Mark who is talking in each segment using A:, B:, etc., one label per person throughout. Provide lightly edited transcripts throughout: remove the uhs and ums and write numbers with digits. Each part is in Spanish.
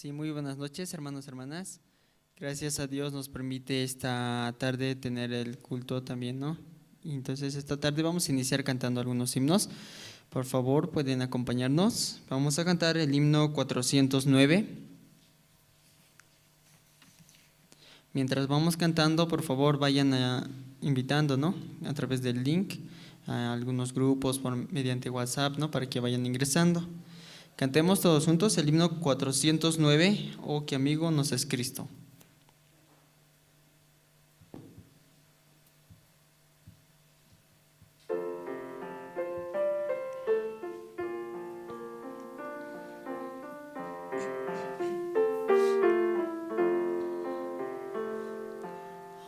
A: Sí, muy buenas noches, hermanos, hermanas. Gracias a Dios nos permite esta tarde tener el culto también, ¿no? Y entonces esta tarde vamos a iniciar cantando algunos himnos. Por favor, pueden acompañarnos. Vamos a cantar el himno 409. Mientras vamos cantando, por favor, vayan invitando, ¿no? A través del link a algunos grupos mediante WhatsApp, ¿no? Para que vayan ingresando. Cantemos todos juntos el himno 409, Oh, qué amigo nos es Cristo.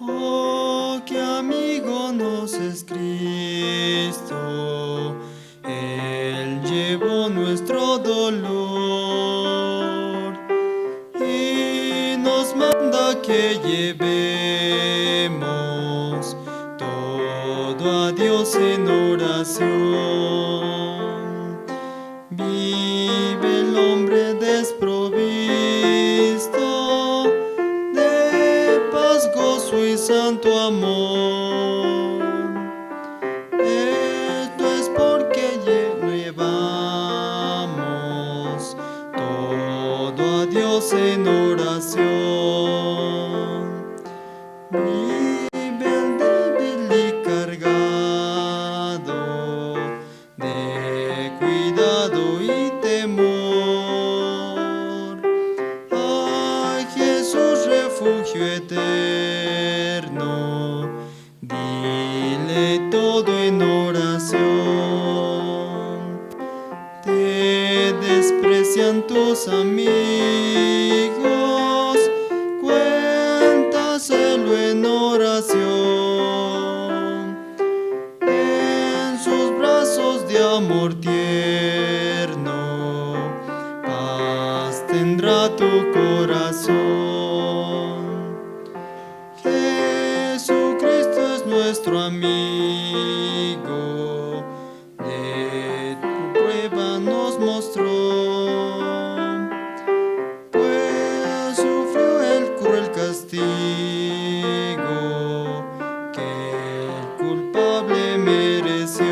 A: Oh, qué amigo nos es Cristo, Él llevó nuestro dolor y nos manda que llevemos todo a Dios en oración. Vive el hombre desprovisto de paz, gozo y santo amor. Esto es porque llevamos todo a Dios en oración. Vive el débil y cargado de cuidado y temor. Ay, Jesús, refugio eterno, dile todo en oración. Te desprecian tus amigos, cuéntaselo en oración. En sus brazos de amor tierno, paz tendrá tu corazón. Jesucristo es nuestro amigo, de tu prueba nos mostró, pues sufrió el cruel castigo que el culpable mereció.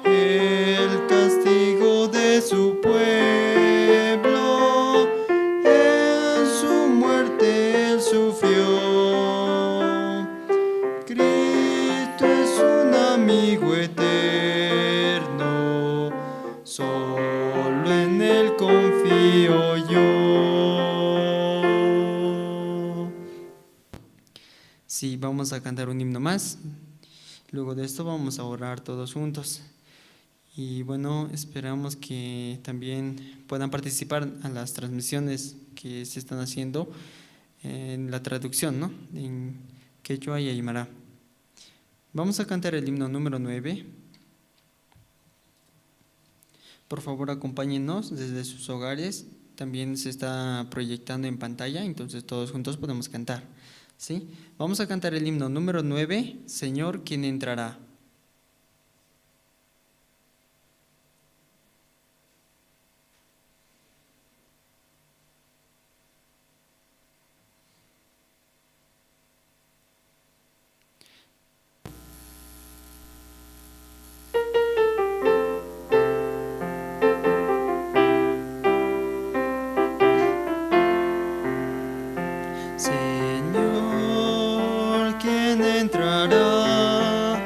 A: El castigo de su pueblo, en su muerte él sufrió. Cristo es un amigo eterno, solo en él confío yo. Sí, vamos a cantar un himno más. Luego de esto vamos a orar todos juntos. Y bueno, esperamos que también puedan participar a las transmisiones que se están haciendo en la traducción, ¿no?, en quechua y aymara. Vamos a cantar el himno número 9. Por favor, acompáñennos desde sus hogares. También se está proyectando en pantalla, entonces todos juntos podemos cantar, ¿sí? Vamos a cantar el himno número 9, Señor, ¿quién entrará? Señor, ¿quién entrará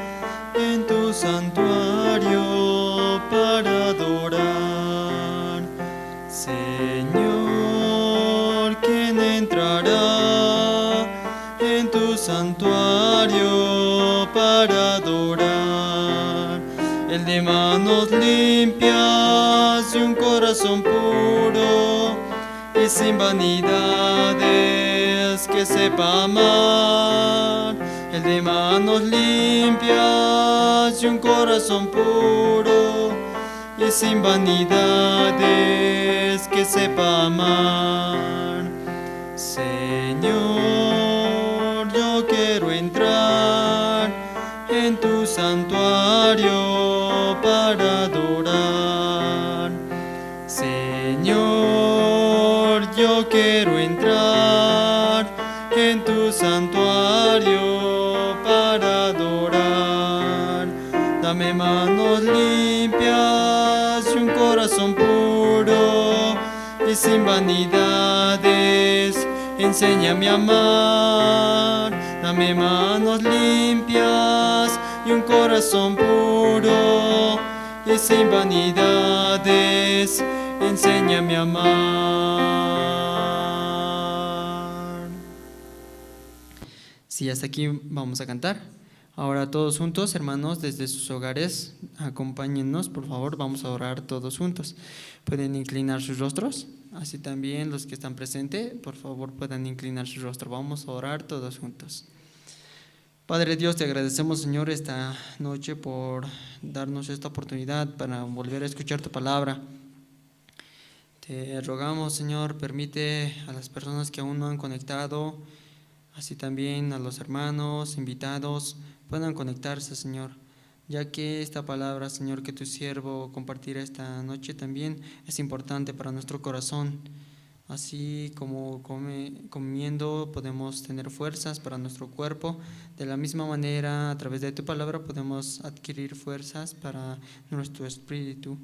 A: en tu santuario para adorar? Señor, ¿quién entrará en tu santuario para adorar? El de manos limpias y un corazón puro y sin vanidades, que sepa amar. El de manos limpias y un corazón puro y sin vanidades, que sepa amar. Señor, yo quiero entrar en tu santuario para adorar. Señor, yo quiero entrar en tu santuario para adorar. Dame manos limpias y un corazón puro y sin vanidades, enséñame a amar. Dame manos limpias y un corazón puro y sin vanidades, enséñame a amar. Sí, hasta aquí vamos a cantar. Ahora todos juntos, hermanos, desde sus hogares, acompáñennos, por favor, vamos a orar todos juntos. ¿Pueden inclinar sus rostros? Así también los que están presentes, por favor, puedan inclinar su rostro. Vamos a orar todos juntos. Padre Dios, te agradecemos, Señor, esta noche por darnos esta oportunidad para volver a escuchar tu palabra. Te rogamos, Señor, permite a las personas que aún no han conectado, así también a los hermanos, invitados, puedan conectarse, Señor, ya que esta palabra, Señor, que tu siervo compartirá esta noche también es importante para nuestro corazón. Así como comiendo podemos tener fuerzas para nuestro cuerpo, de la misma manera a través de tu palabra podemos adquirir fuerzas para nuestro espíritu.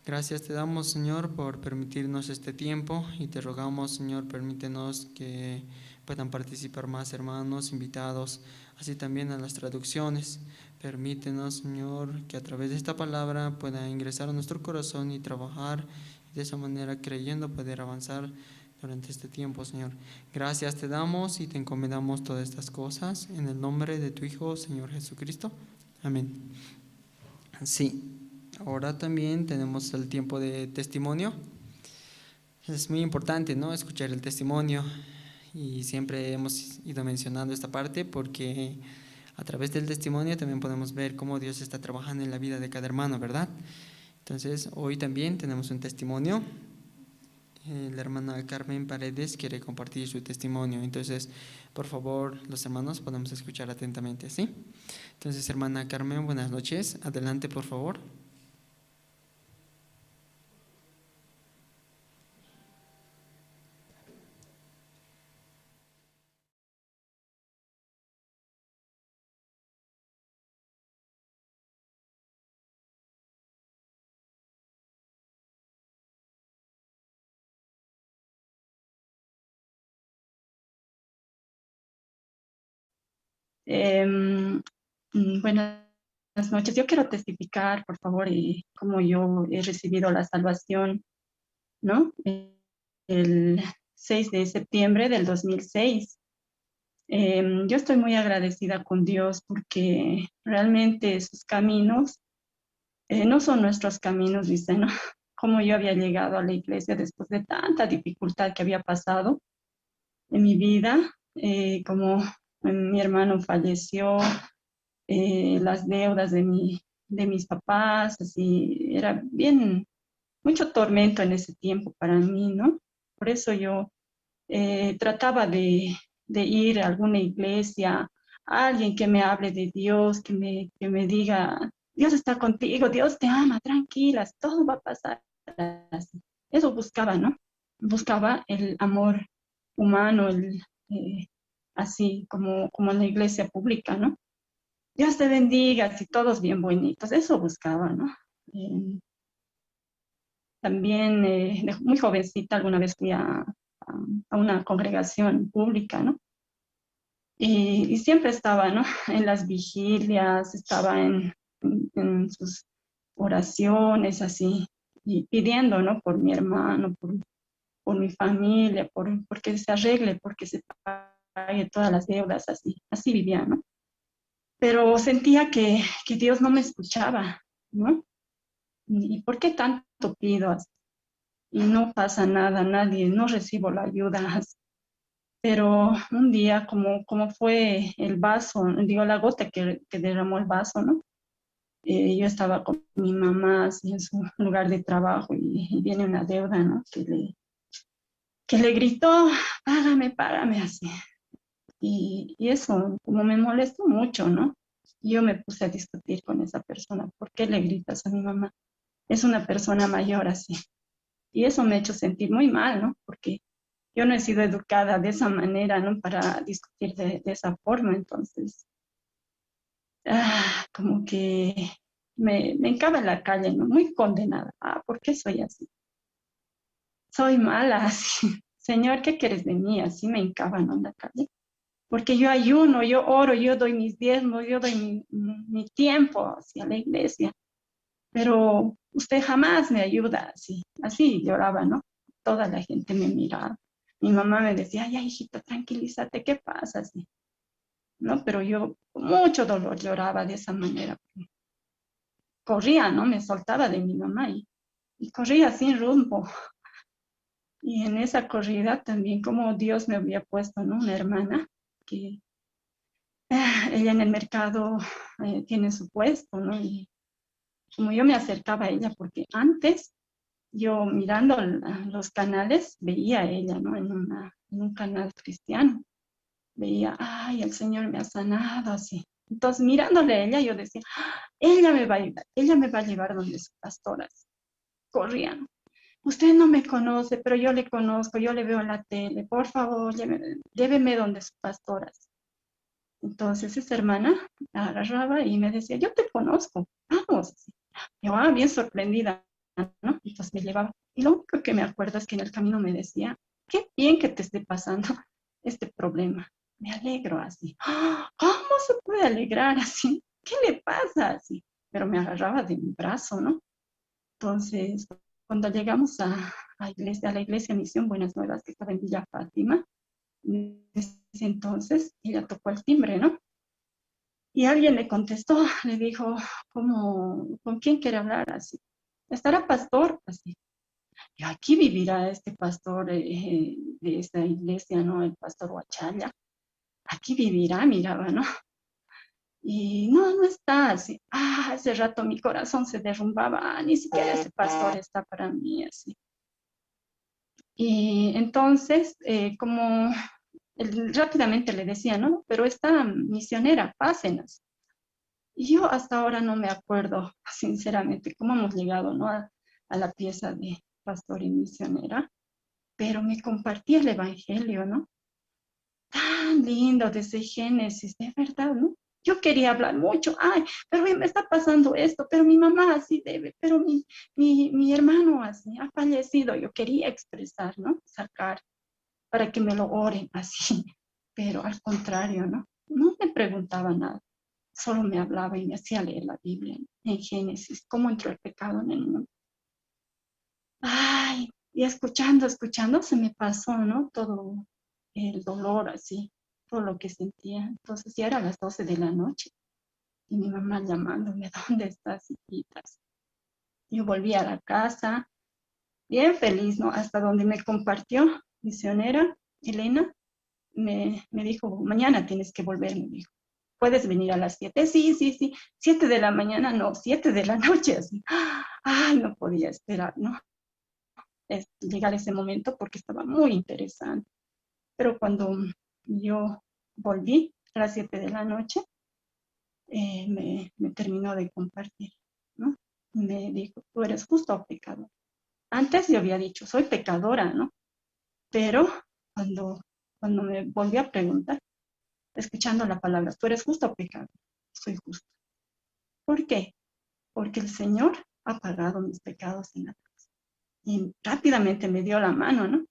A: Gracias te damos, Señor, por permitirnos este tiempo y te rogamos, Señor, permítenos que puedan participar más hermanos, invitados, así también a las traducciones. Permítenos, Señor, que a través de esta palabra pueda ingresar a nuestro corazón y trabajar de esa manera, creyendo poder avanzar durante este tiempo, Señor. Gracias te damos y te encomendamos todas estas cosas en el nombre de tu Hijo, Señor Jesucristo. Amén. Sí. Ahora también tenemos el tiempo de testimonio. Es muy importante, ¿no?, escuchar el testimonio, y siempre hemos ido mencionando esta parte porque a través del testimonio también podemos ver cómo Dios está trabajando en la vida de cada hermano, ¿verdad? Entonces, hoy también tenemos un testimonio. La hermana Carmen Paredes quiere compartir su testimonio. Entonces, por favor, los hermanos podemos escuchar atentamente, ¿sí? Entonces, hermana Carmen, buenas noches. Adelante, por favor.
B: Buenas noches. Yo quiero testificar, por favor, y cómo yo he recibido la salvación, ¿no? El 6 de septiembre del 2006. Yo estoy muy agradecida con Dios porque realmente sus caminos no son nuestros caminos, dice, ¿no? Como yo había llegado a la iglesia después de tanta dificultad que había pasado en mi vida, como mi hermano falleció, las deudas de mis papás, así, era bien, mucho tormento en ese tiempo para mí, ¿no? Por eso yo trataba de ir a alguna iglesia, a alguien que me hable de Dios, que me diga, Dios está contigo, Dios te ama, tranquilas, todo va a pasar. Así. Eso buscaba, ¿no? Buscaba el amor humano, eh, así como en la iglesia pública, ¿no? Dios te bendiga, así todos bien bonitos, eso buscaba, ¿no? Eh, También muy jovencita alguna vez fui a una congregación pública, ¿no? Y siempre estaba, ¿no? En las vigilias, estaba en sus oraciones, así, y pidiendo, ¿no? Por mi hermano, por mi familia, porque se arregle, porque se pague todas las deudas, así, así vivía, ¿no? Pero sentía que Dios no me escuchaba, ¿no? ¿Y por qué tanto pido? Y no pasa nada, nadie, no recibo la ayuda. Pero un día, como fue el vaso, digo, la gota que derramó el vaso, ¿no? Yo estaba con mi mamá así, en su lugar de trabajo y viene una deuda, ¿no? Que le gritó, págame, págame, así. Y eso, como me molestó mucho, ¿no? Yo me puse a discutir con esa persona. ¿Por qué le gritas a mi mamá? Es una persona mayor así. Y eso me ha hecho sentir muy mal, ¿no? Porque yo no he sido educada de esa manera, ¿no? Para discutir de esa forma, entonces, como que me encaba en la calle, ¿no? Muy condenada. ¿Por qué soy así? Soy mala, así. Señor, ¿qué quieres de mí? Así me encaba, ¿no? En la calle. Porque yo ayuno, yo oro, yo doy mis diezmos, yo doy mi tiempo hacia la iglesia, pero usted jamás me ayuda, así, así lloraba, ¿no? Toda la gente me miraba. Mi mamá me decía, ay, hijita, tranquilízate, ¿qué pasa? Así, ¿no? Pero yo con mucho dolor lloraba de esa manera. Corría, ¿no? Me soltaba de mi mamá y corría sin rumbo. Y en esa corrida también como Dios me había puesto, ¿no? Una hermana que ella en el mercado tiene su puesto, ¿no? Y como yo me acercaba a ella, porque antes yo mirando los canales veía a ella, ¿no? En un canal cristiano. Veía, ay, el Señor me ha sanado, así. Entonces, mirándole a ella, yo decía, "Ah, ella me va a ayudar, ella me va a llevar donde su pastora". Corrían. Usted no me conoce, pero yo le conozco, yo le veo en la tele. Por favor, lléveme donde su pastora. Entonces, esa hermana agarraba y me decía, yo te conozco, vamos. Yo, bien sorprendida, ¿no? Entonces me llevaba. Y lo único que me acuerdo es que en el camino me decía, qué bien que te esté pasando este problema. Me alegro así. ¡Ah! ¿Cómo se puede alegrar así? ¿Qué le pasa así? Pero me agarraba de mi brazo, ¿no? Entonces, cuando llegamos a la iglesia Misión Buenas Nuevas, que estaba en Villa Fátima, en ese entonces ella tocó el timbre, ¿no? Y alguien le contestó, le dijo, ¿con quién quiere hablar? Así. ¿Estará pastor? Así. Y aquí vivirá este pastor de esta iglesia, ¿no? El pastor Huachalla. Aquí vivirá, miraba, ¿no? Y no, no está así. Hace rato mi corazón se derrumbaba. Ni siquiera ese pastor está para mí, así. Y entonces, como rápidamente le decía, ¿no? Pero esta misionera, pásenos. Y yo hasta ahora no me acuerdo, sinceramente, cómo hemos llegado, ¿no? A la pieza de pastor y misionera, pero me compartía el evangelio, ¿no? Tan lindo desde Génesis, de verdad, ¿no? Yo quería hablar mucho, ay, pero me está pasando esto, pero mi mamá así debe, pero mi hermano así ha fallecido. Yo quería expresar, ¿no? Sacar para que me lo oren así, pero al contrario, ¿no? No me preguntaba nada, solo me hablaba y me hacía leer la Biblia en Génesis, cómo entró el pecado en el mundo. Ay, y escuchando, se me pasó, ¿no? Todo el dolor así, todo lo que sentía. Entonces ya eran las 12 de la noche y mi mamá llamándome, ¿dónde estás, hijitas? Yo volví a la casa, bien feliz, ¿no? Hasta donde me compartió misionera Elena, me dijo, mañana tienes que volver, me dijo. ¿Puedes venir a las 7? Sí, sí, sí. 7 de la mañana, no, 7 de la noche, así. Ay, no podía esperar, ¿no? Llegar ese momento porque estaba muy interesante. Pero cuando yo volví a las 7 de la noche, me terminó de compartir, ¿no? Me dijo, tú eres justo o pecador. Antes yo había dicho, soy pecadora, ¿no? Pero cuando, cuando me volví a preguntar, escuchando la palabra, tú eres justo o pecador, soy justo. ¿Por qué? Porque el Señor ha pagado mis pecados en la cruz. Y rápidamente me dio la mano, ¿no?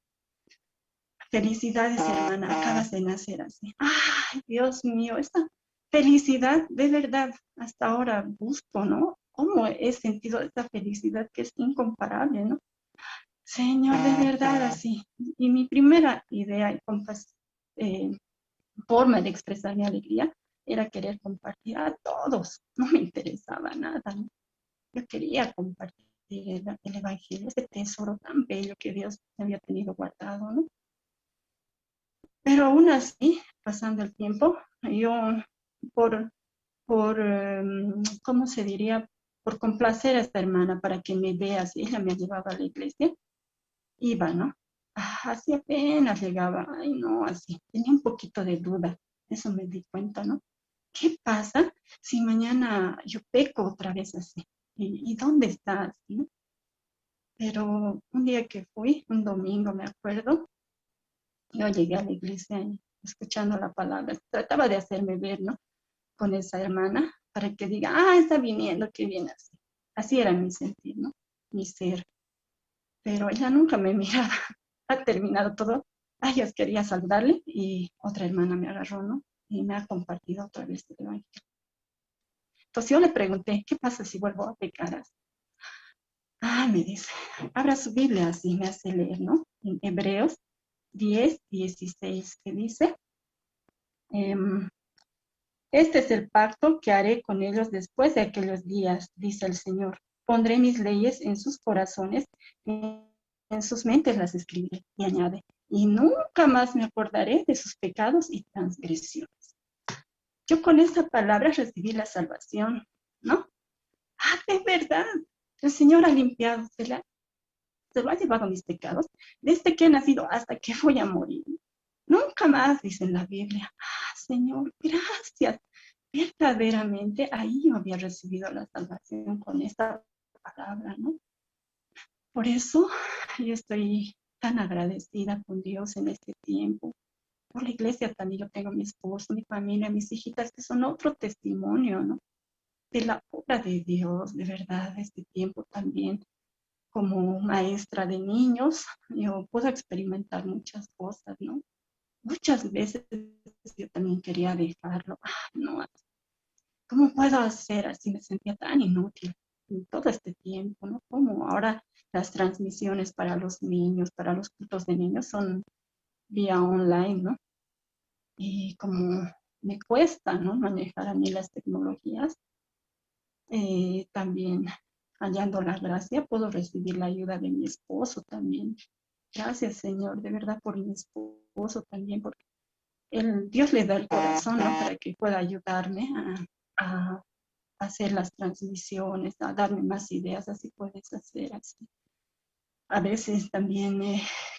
B: Felicidades, hermana, acabas de nacer así. Ay, Dios mío, esta felicidad, de verdad, hasta ahora busco, ¿no? ¿Cómo he sentido esta felicidad que es incomparable, ¿no? Señor, de verdad, así. Y mi primera idea y eh, forma de expresar mi alegría era querer compartir a todos. No me interesaba nada, ¿no? Yo quería compartir el Evangelio, ese tesoro tan bello que Dios me había tenido guardado, ¿no? Pero aún así, pasando el tiempo, yo por, ¿cómo se diría? Por complacer a esta hermana para que me vea, si ella me llevaba a la iglesia, iba, ¿no? Así apenas llegaba, ay no, así, tenía un poquito de duda, eso me di cuenta, ¿no? ¿Qué pasa si mañana yo peco otra vez así? ¿Y dónde estás? ¿No? Pero un día que fui, un domingo me acuerdo, yo llegué a la iglesia y escuchando la palabra, trataba de hacerme ver, ¿no? Con esa hermana para que diga, está viniendo, que viene así. Así era mi sentir, ¿no? Mi ser. Pero ella nunca me miraba. Ha terminado todo. Yo quería saludarle y otra hermana me agarró, ¿no? Y me ha compartido otra vez el evangelio. Entonces yo le pregunté, ¿qué pasa si vuelvo a pecar? Me dice, abra su Biblia, así me hace leer, ¿no? En Hebreos 10:16, que dice, este es el pacto que haré con ellos después de aquellos días, dice el Señor. Pondré mis leyes en sus corazones, en sus mentes las escribiré, y añade, y nunca más me acordaré de sus pecados y transgresiones. Yo con esta palabra recibí la salvación, ¿no? Ah, de verdad, el Señor ha limpiado, se lo ha llevado mis pecados, desde que he nacido hasta que voy a morir. Nunca más, dice en la Biblia. Ah, Señor, gracias. Verdaderamente ahí yo había recibido la salvación con esta palabra, ¿no? Por eso yo estoy tan agradecida con Dios en este tiempo. Por la iglesia también yo tengo mi esposo, mi familia, mis hijitas, que son otro testimonio, ¿no? De la obra de Dios, de verdad, este tiempo también. Como maestra de niños, yo puedo experimentar muchas cosas, ¿no? Muchas veces yo también quería dejarlo. Ah, no, ¿cómo puedo hacer así? Me sentía tan inútil en todo este tiempo, ¿no? Como ahora las transmisiones para los niños, para los cultos de niños son vía online, ¿no? Y como me cuesta, ¿no? Manejar a mí las tecnologías, también hallando la gracia, puedo recibir la ayuda de mi esposo también. Gracias, Señor, de verdad por mi esposo también, porque Dios le da el corazón, ¿no? Para que pueda ayudarme a hacer las transmisiones, a darme más ideas, así puedes hacer así. A veces también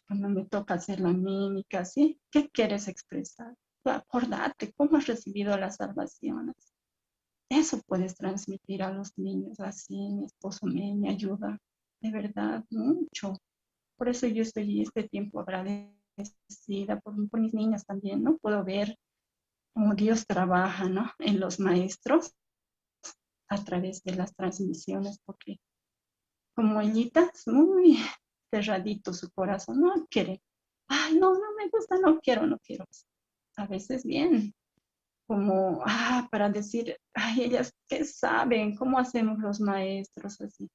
B: cuando me toca hacer la mímica, ¿sí? ¿Qué quieres expresar? Acordate cómo has recibido las salvaciones. Eso puedes transmitir a los niños así. Mi esposo me ayuda de verdad mucho. Por eso yo estoy este tiempo agradecida por mis niñas también, ¿no? Puedo ver cómo Dios trabaja, ¿no? En los maestros a través de las transmisiones, porque como ellitas, muy cerradito su corazón, no quiere. Ay, no, no me gusta, no quiero, no quiero. A veces bien, como, para decir, ay, ellas qué saben, cómo hacemos los maestros así.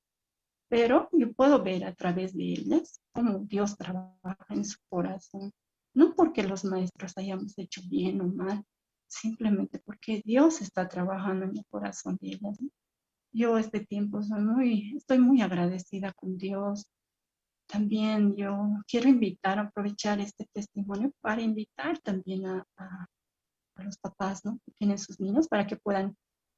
B: Pero yo puedo ver a través de ellas cómo Dios trabaja en su corazón. No porque los maestros hayamos hecho bien o mal, simplemente porque Dios está trabajando en el corazón de ellas. Yo este tiempo estoy muy agradecida con Dios. También yo quiero aprovechar este testimonio para invitar también a los papás, ¿no? Que tienen sus niños para que puedan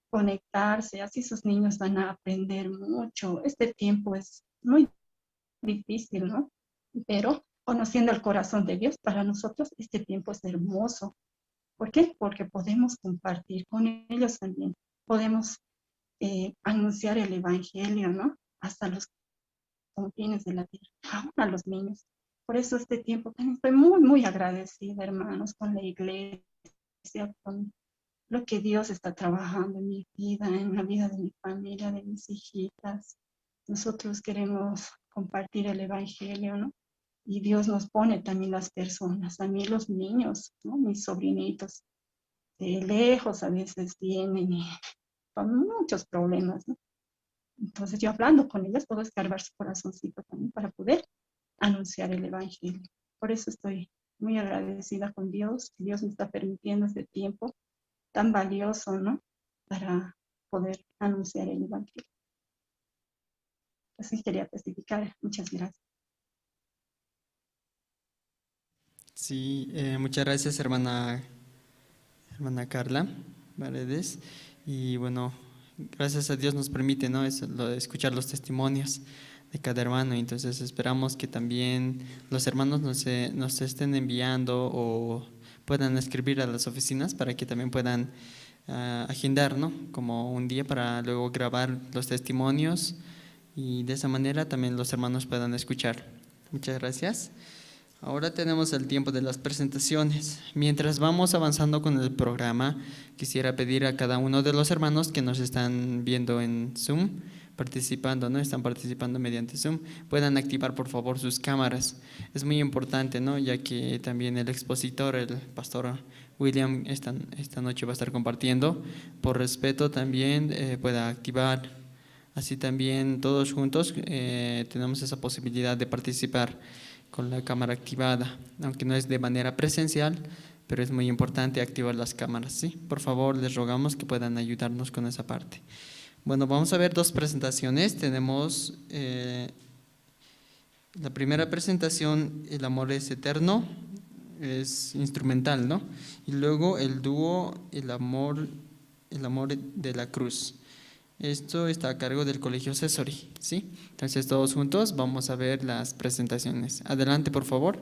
B: conectarse, así sus niños van a aprender mucho. Este tiempo es muy difícil, ¿no? Pero conociendo el corazón de Dios, para nosotros este tiempo es hermoso. ¿Por qué? Porque podemos compartir con ellos también. Podemos anunciar el Evangelio, ¿no? Hasta los confines de la tierra, aún a los niños. Por eso este tiempo también estoy muy, muy agradecida, hermanos, con la iglesia, con lo que Dios está trabajando en mi vida, en la vida de mi familia, de mis hijitas. Nosotros queremos compartir el Evangelio, ¿no? Y Dios nos pone también las personas, a mí los niños, ¿no? Mis sobrinitos, de lejos a veces vienen y con muchos problemas, ¿no? Entonces yo hablando con ellas puedo escarbar su corazoncito también para poder anunciar el Evangelio. Por eso estoy muy agradecida con Dios, que Dios me está permitiendo este tiempo tan valioso, ¿no? Para poder anunciar el Evangelio. Así quería testificar. Muchas gracias.
A: Sí, muchas gracias, hermana Carla Paredes. Y bueno, gracias a Dios nos permite, ¿no? Escuchar los testimonios de cada hermano. Entonces esperamos que también los hermanos nos estén enviando o puedan escribir a las oficinas para que también puedan agendar, ¿no? Como un día para luego grabar los testimonios y de esa manera también los hermanos puedan escuchar. Muchas gracias. Ahora tenemos el tiempo de las presentaciones. Mientras vamos avanzando con el programa, quisiera pedir a cada uno de los hermanos que nos están viendo en Zoom, participando, ¿no? Están participando mediante Zoom, puedan activar por favor sus cámaras. Es muy importante, ¿no? Ya que también el expositor, el pastor William, esta noche va a estar compartiendo. Por respeto también pueda activar. Así también todos juntos tenemos esa posibilidad de participar con la cámara activada, aunque no es de manera presencial, pero es muy importante activar las cámaras, ¿sí? Por favor, les rogamos que puedan ayudarnos con esa parte. Bueno, vamos a ver dos presentaciones. Tenemos La primera presentación, El amor es eterno, es instrumental, ¿no? Y luego el dúo, el amor de la cruz. Esto está a cargo del Colegio Cesori, ¿sí? Entonces todos juntos vamos a ver las presentaciones. Adelante, por favor.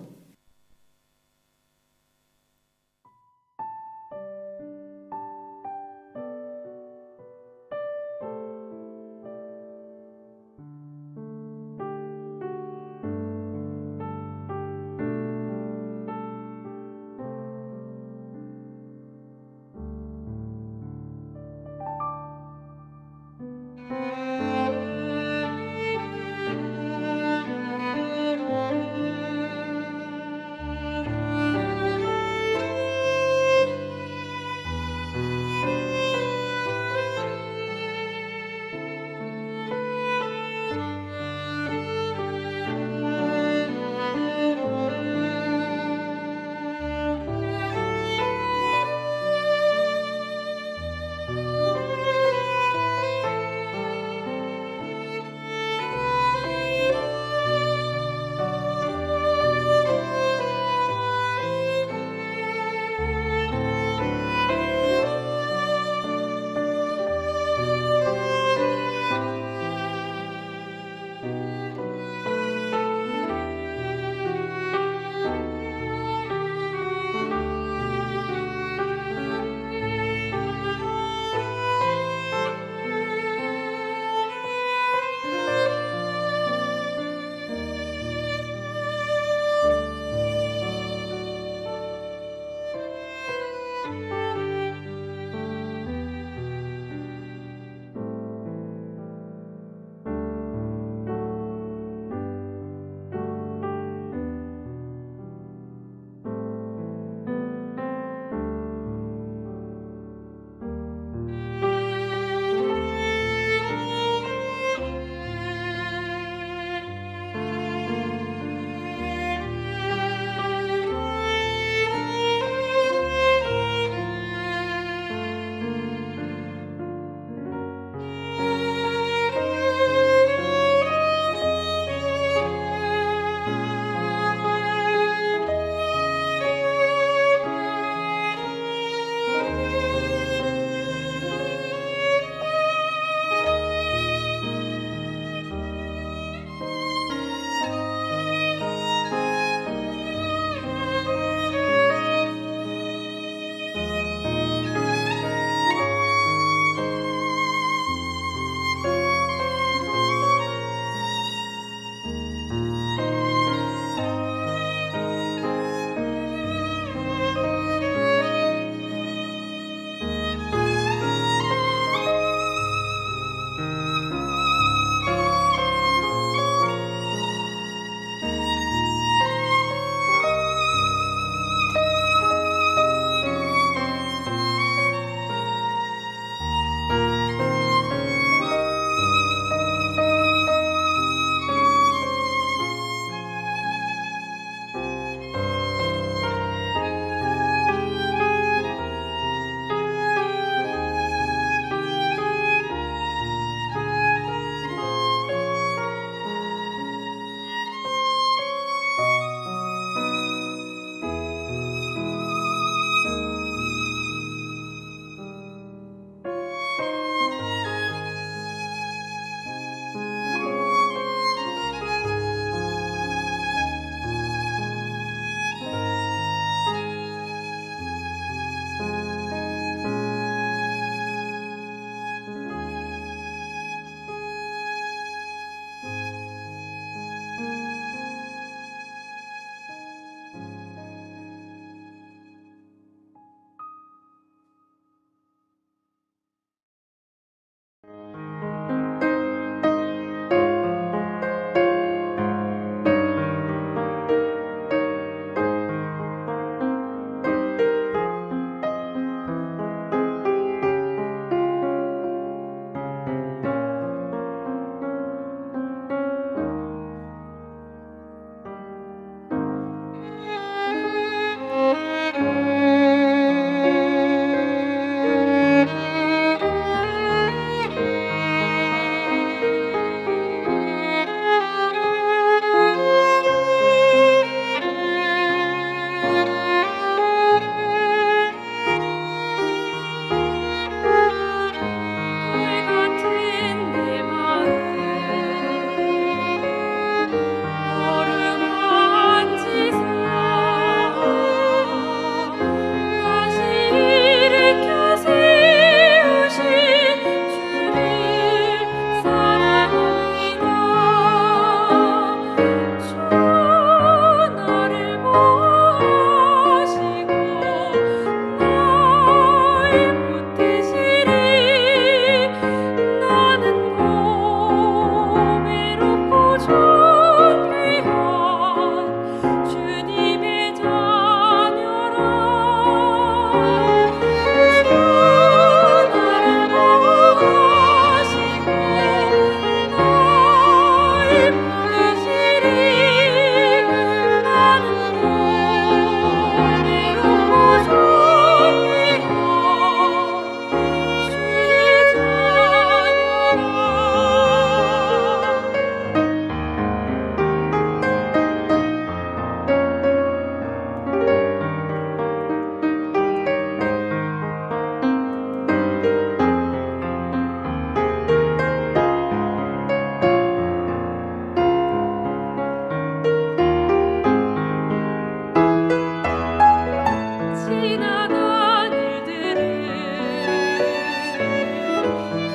C: 지나간 일들을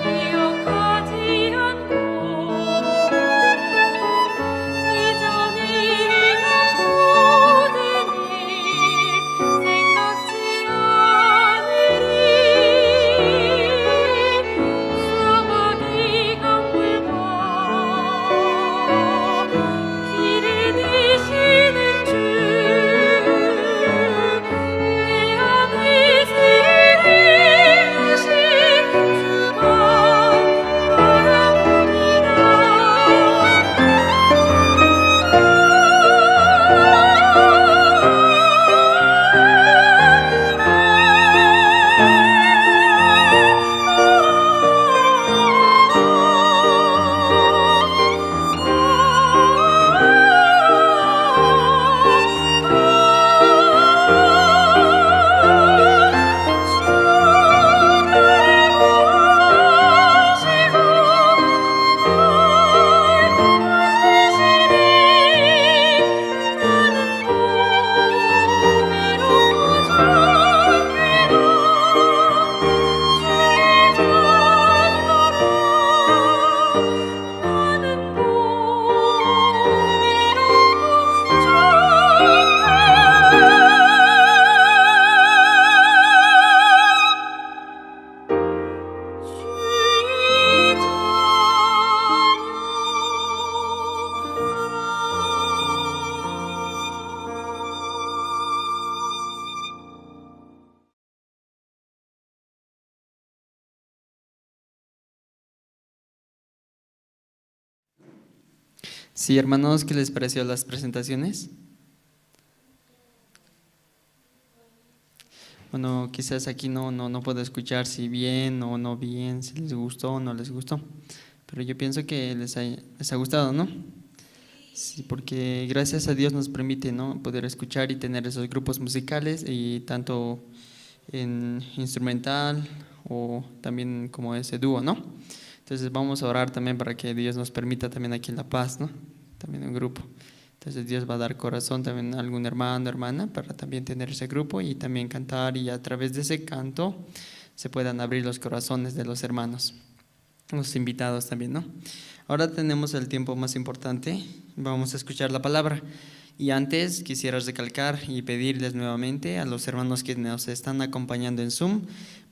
C: 기억하지 않고 이전의 모든 일 생각지 않으리 사막이 강물과 길을 되시는 주 내 안에 세례하신 주만
A: Sí, hermanos, ¿qué les pareció las presentaciones? Bueno, quizás aquí no puedo escuchar si bien o no bien, si les gustó o no les gustó, pero yo pienso que les ha gustado, ¿no? Sí, porque gracias a Dios nos permite, ¿no?, poder escuchar y tener esos grupos musicales, y tanto en instrumental o también como ese dúo, ¿no? Entonces vamos a orar también para que Dios nos permita también aquí en La Paz, ¿no?, también un grupo. Entonces Dios va a dar corazón también a algún hermano, hermana, para también tener ese grupo y también cantar, y a través de ese canto se puedan abrir los corazones de los hermanos, los invitados también, ¿no? Ahora tenemos el tiempo más importante, vamos a escuchar la palabra. Y antes quisiera recalcar y pedirles nuevamente a los hermanos que nos están acompañando en Zoom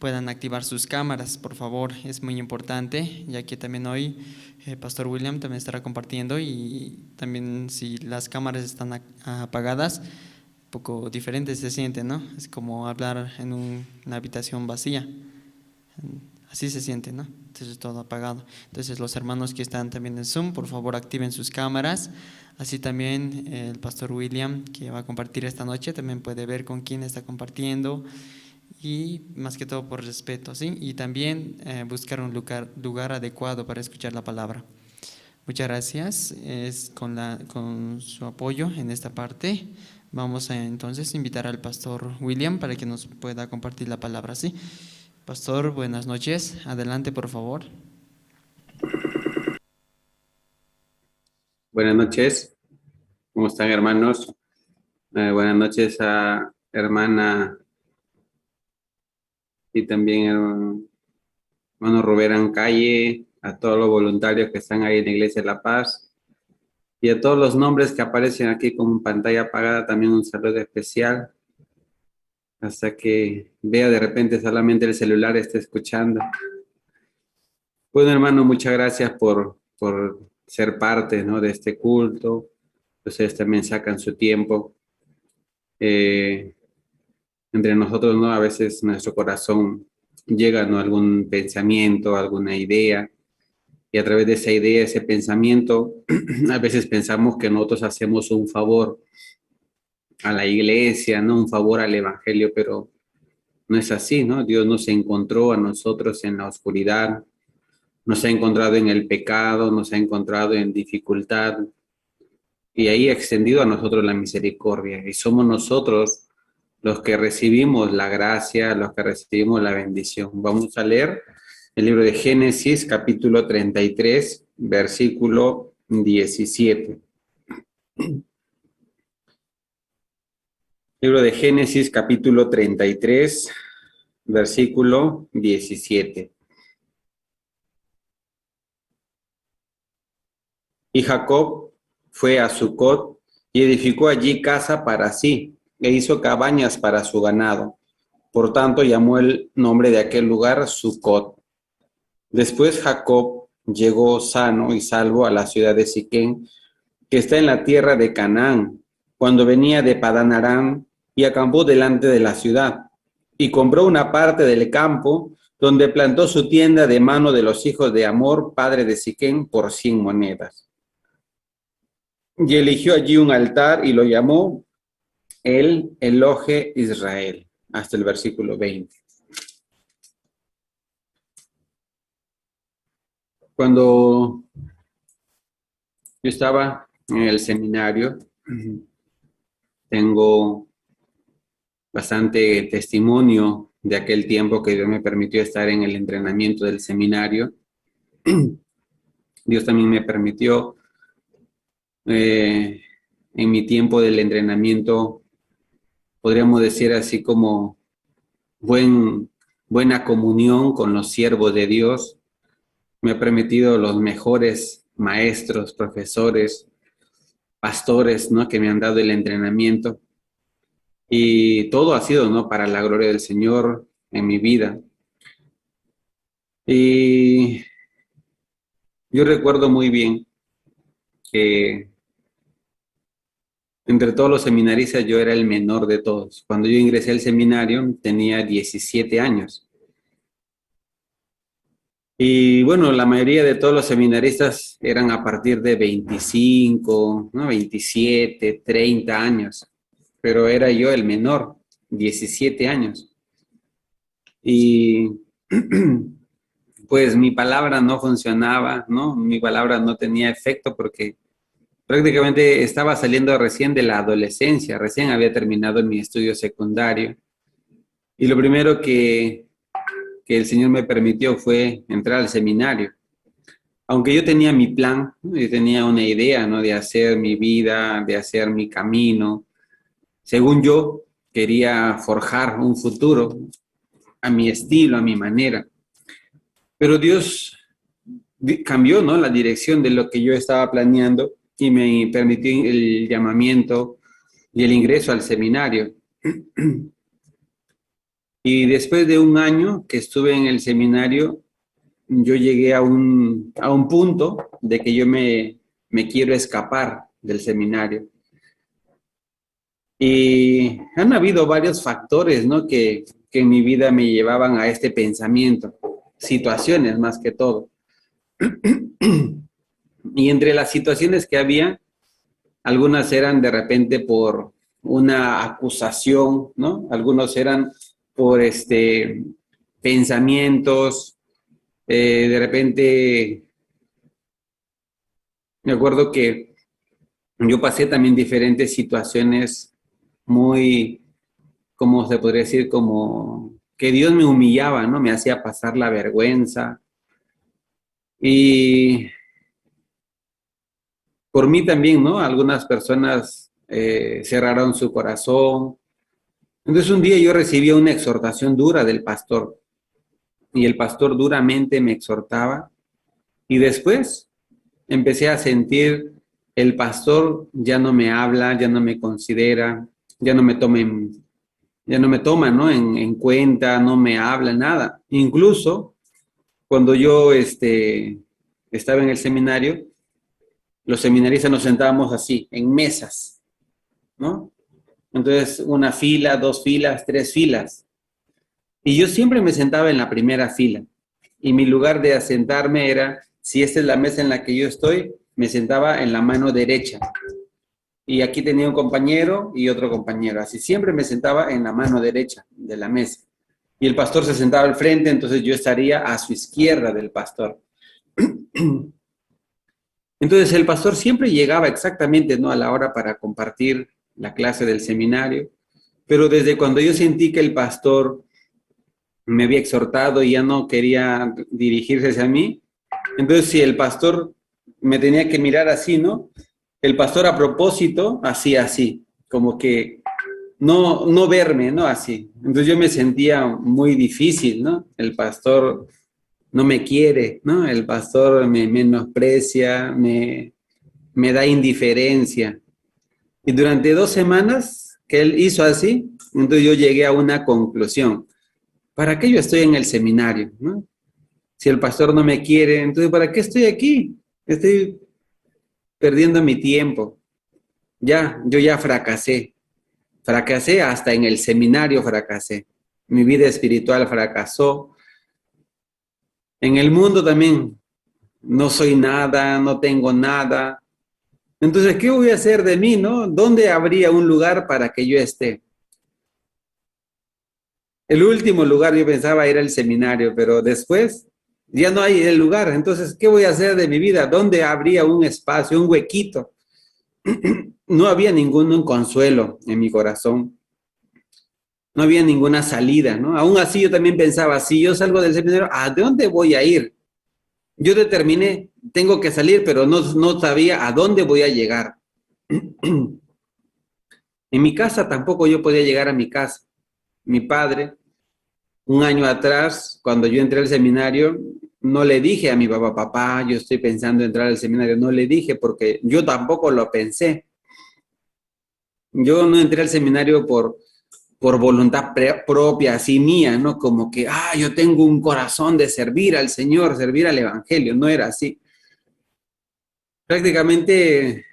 A: puedan activar sus cámaras, por favor, es muy importante, ya que también hoy Pastor William también estará compartiendo, y también si las cámaras están apagadas, un poco diferente se siente, ¿no? Es como hablar en una habitación vacía, así se siente, ¿no? Entonces todo apagado. Entonces los hermanos que están también en Zoom, por favor activen sus cámaras. Así también el Pastor William, que va a compartir esta noche, también puede ver con quién está compartiendo, y más que todo por respeto, ¿sí? Y también buscar un lugar adecuado para escuchar la palabra. Muchas gracias. Es con su apoyo en esta parte. Vamos a entonces invitar al Pastor William para que nos pueda compartir la palabra, ¿sí? Pastor, buenas noches. Adelante, por favor.
D: Buenas noches. ¿Cómo están, hermanos? Buenas noches a hermana y también hermano Rubén Calle, a todos los voluntarios que están ahí en la Iglesia de La Paz, y a todos los nombres que aparecen aquí con pantalla apagada, también un saludo especial, hasta que vea de repente solamente el celular esté escuchando. Bueno, hermano, muchas gracias por ser parte, ¿no?, de este culto. Ustedes también sacan su tiempo. Entre nosotros, ¿no?, a veces nuestro corazón llega, ¿no?, a algún pensamiento, alguna idea, y a través de esa idea, ese pensamiento, a veces pensamos que nosotros hacemos un favor a la iglesia, ¿no?, un favor al evangelio, pero no es así, ¿no? Dios nos encontró a nosotros en la oscuridad, nos ha encontrado en el pecado, nos ha encontrado en dificultad, y ahí ha extendido a nosotros la misericordia, y somos nosotros los que recibimos la gracia, los que recibimos la bendición. Vamos a leer el libro de Génesis, capítulo 33, versículo 17. Libro de Génesis, capítulo 33, versículo 17. Y Jacob fue a Sucot y edificó allí casa para sí, e hizo cabañas para su ganado. Por tanto, llamó el nombre de aquel lugar Sucot. Después Jacob llegó sano y salvo a la ciudad de Siquén, que está en la tierra de Canaán, cuando venía de Padán Aram, y acampó delante de la ciudad, y compró una parte del campo, donde plantó su tienda de mano de los hijos de Hamor, padre de Siquén, por 100 monedas. Y eligió allí un altar y lo llamó el Elohe Israel, hasta el versículo 20. Cuando yo estaba en el seminario, tengo bastante testimonio de aquel tiempo que Dios me permitió estar en el entrenamiento del seminario. Dios también me permitió en mi tiempo del entrenamiento, podríamos decir así como buena comunión con los siervos de Dios. Me ha permitido los mejores maestros, profesores, pastores, ¿no?, que me han dado el entrenamiento. Y todo ha sido, ¿no?, para la gloria del Señor en mi vida. Y yo recuerdo muy bien que entre todos los seminaristas yo era el menor de todos. Cuando yo ingresé al seminario tenía 17 años. Y bueno, la mayoría de todos los seminaristas eran a partir de 25, ¿no?, 27, 30 años. Pero era yo el menor, 17 años. Y pues mi palabra no funcionaba, ¿no? Mi palabra no tenía efecto porque prácticamente estaba saliendo recién de la adolescencia, recién había terminado mi estudio secundario. Y lo primero que el Señor me permitió fue entrar al seminario. Aunque yo tenía mi plan, ¿no?, yo tenía una idea, ¿no?, de hacer mi vida, de hacer mi camino. Según yo, quería forjar un futuro a mi estilo, a mi manera. Pero Dios cambió, ¿no?, la dirección de lo que yo estaba planeando y me permitió el llamamiento y el ingreso al seminario. Y después de un año que estuve en el seminario, yo llegué a un punto de que yo me quiero escapar del seminario. Y han habido varios factores, ¿no?, que en mi vida me llevaban a este pensamiento, situaciones más que todo. Y entre las situaciones que había, algunas eran de repente por una acusación, ¿no? Algunos eran por pensamientos, de repente, me acuerdo que yo pasé también diferentes situaciones muy, ¿cómo se podría decir? Como que Dios me humillaba, ¿no? Me hacía pasar la vergüenza. Y por mí también, ¿no? Algunas personas cerraron su corazón. Entonces un día yo recibí una exhortación dura del pastor. Y el pastor duramente me exhortaba. Y después empecé a sentir, el pastor ya no me habla, ya no me considera, ya no me toma, ¿no?, en cuenta, no me habla, nada. Incluso cuando yo estaba en el seminario, los seminaristas nos sentábamos así, en mesas, ¿no? Entonces, una fila, 2 filas, 3 filas. Y yo siempre me sentaba en la primera fila. Y mi lugar de asentarme era, si esta es la mesa en la que yo estoy, me sentaba en la mano derecha. Y aquí tenía un compañero y otro compañero. Así siempre me sentaba en la mano derecha de la mesa. Y el pastor se sentaba al frente, entonces yo estaría a su izquierda del pastor. Entonces el pastor siempre llegaba exactamente, ¿no?, a la hora para compartir la clase del seminario. Pero desde cuando yo sentí que el pastor me había exhortado y ya no quería dirigirse hacia mí, entonces si el pastor me tenía que mirar así, ¿no?, el pastor a propósito hacía así, como que no verme, ¿no? Así. Entonces yo me sentía muy difícil, ¿no? El pastor no me quiere, ¿no? El pastor me menosprecia, me da indiferencia. Y durante 2 semanas que él hizo así, entonces yo llegué a una conclusión. ¿Para qué yo estoy en el seminario, no? Si el pastor no me quiere, entonces ¿para qué estoy aquí? Estoy perdiendo mi tiempo. Yo ya fracasé. Fracasé hasta en el seminario, fracasé. Mi vida espiritual fracasó. En el mundo también no soy nada, no tengo nada. Entonces, ¿qué voy a hacer de mí, no? ¿Dónde habría un lugar para que yo esté? El último lugar yo pensaba era el seminario, pero después ya no hay el lugar. Entonces, ¿qué voy a hacer de mi vida? ¿Dónde habría un espacio, un huequito? No había ningún consuelo en mi corazón. No había ninguna salida, ¿no? Aún así yo también pensaba, si yo salgo del seminario, ¿a dónde voy a ir? Yo determiné, tengo que salir, pero no sabía a dónde voy a llegar. En mi casa tampoco yo podía llegar a mi casa. Mi padre, un año atrás, cuando yo entré al seminario, no le dije a mi papá, yo estoy pensando en entrar al seminario. No le dije porque yo tampoco lo pensé. Yo no entré al seminario por voluntad propia, así mía, ¿no? Como que, yo tengo un corazón de servir al Señor, servir al Evangelio. No era así. Prácticamente,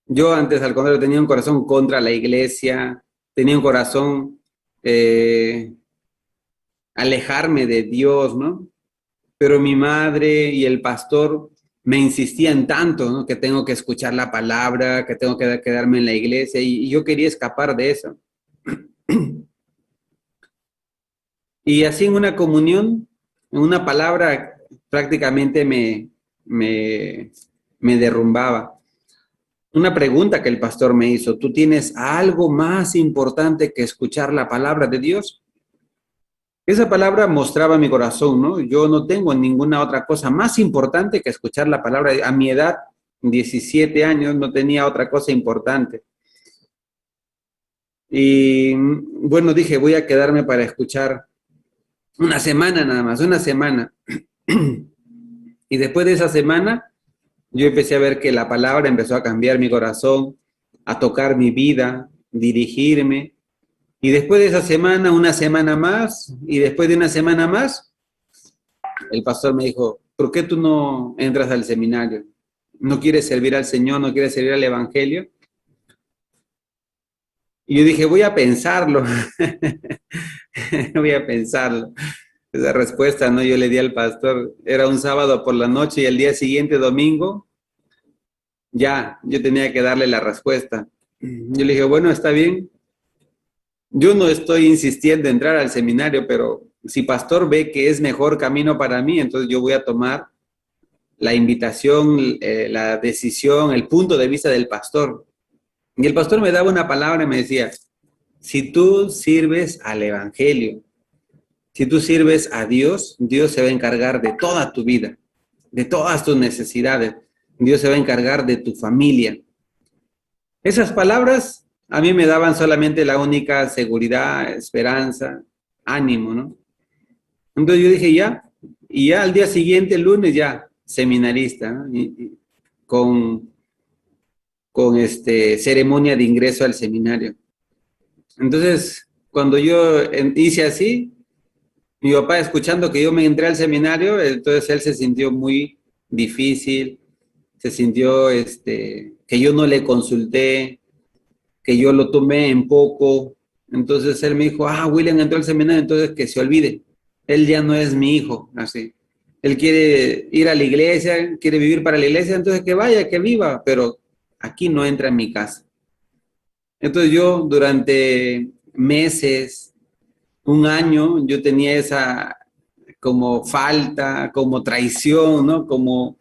D: yo antes, al contrario, tenía un corazón contra la iglesia, tenía un corazón alejarme de Dios, ¿no? Pero mi madre y el pastor me insistían tanto, ¿no? Que tengo que escuchar la palabra, que tengo que quedarme en la iglesia, y yo quería escapar de eso. Y así en una comunión, en una palabra, prácticamente me derrumbaba. Una pregunta que el pastor me hizo: ¿tú tienes algo más importante que escuchar la palabra de Dios? Esa palabra mostraba mi corazón, ¿no? Yo no tengo ninguna otra cosa más importante que escuchar la palabra. A mi edad, 17 años, no tenía otra cosa importante. Y bueno, dije, voy a quedarme para escuchar una semana nada más, una semana. Y después de esa semana, yo empecé a ver que la palabra empezó a cambiar mi corazón, a tocar mi vida, dirigirme. Y después de esa semana, una semana más, y después de una semana más, el pastor me dijo: ¿por qué tú no entras al seminario? ¿No quieres servir al Señor? ¿No quieres servir al Evangelio? Y yo dije, voy a pensarlo. Voy a pensarlo. Esa respuesta, ¿no? Yo le di al pastor, era un sábado por la noche y el día siguiente, domingo, ya, yo tenía que darle la respuesta. Yo le dije, bueno, está bien. Yo no estoy insistiendo en entrar al seminario, pero si pastor ve que es mejor camino para mí, entonces yo voy a tomar la invitación, la decisión, el punto de vista del pastor. Y el pastor me daba una palabra y me decía: si tú sirves al Evangelio, si tú sirves a Dios, Dios se va a encargar de toda tu vida, de todas tus necesidades. Dios se va a encargar de tu familia. Esas palabras a mí me daban solamente la única seguridad, esperanza, ánimo, ¿no? Entonces yo dije, ya, y ya al día siguiente, el lunes, ya, seminarista, ¿no? Con ceremonia de ingreso al seminario. Entonces, cuando yo hice así, mi papá, escuchando que yo me entré al seminario, entonces él se sintió muy difícil, se sintió que yo no le consulté, que yo lo tomé en poco. Entonces él me dijo, William entró al seminario, entonces que se olvide, él ya no es mi hijo, así. Él quiere ir a la iglesia, quiere vivir para la iglesia, entonces que vaya, que viva, pero aquí no entra en mi casa. Entonces yo durante meses, un año, yo tenía esa como falta, como traición, ¿no? Como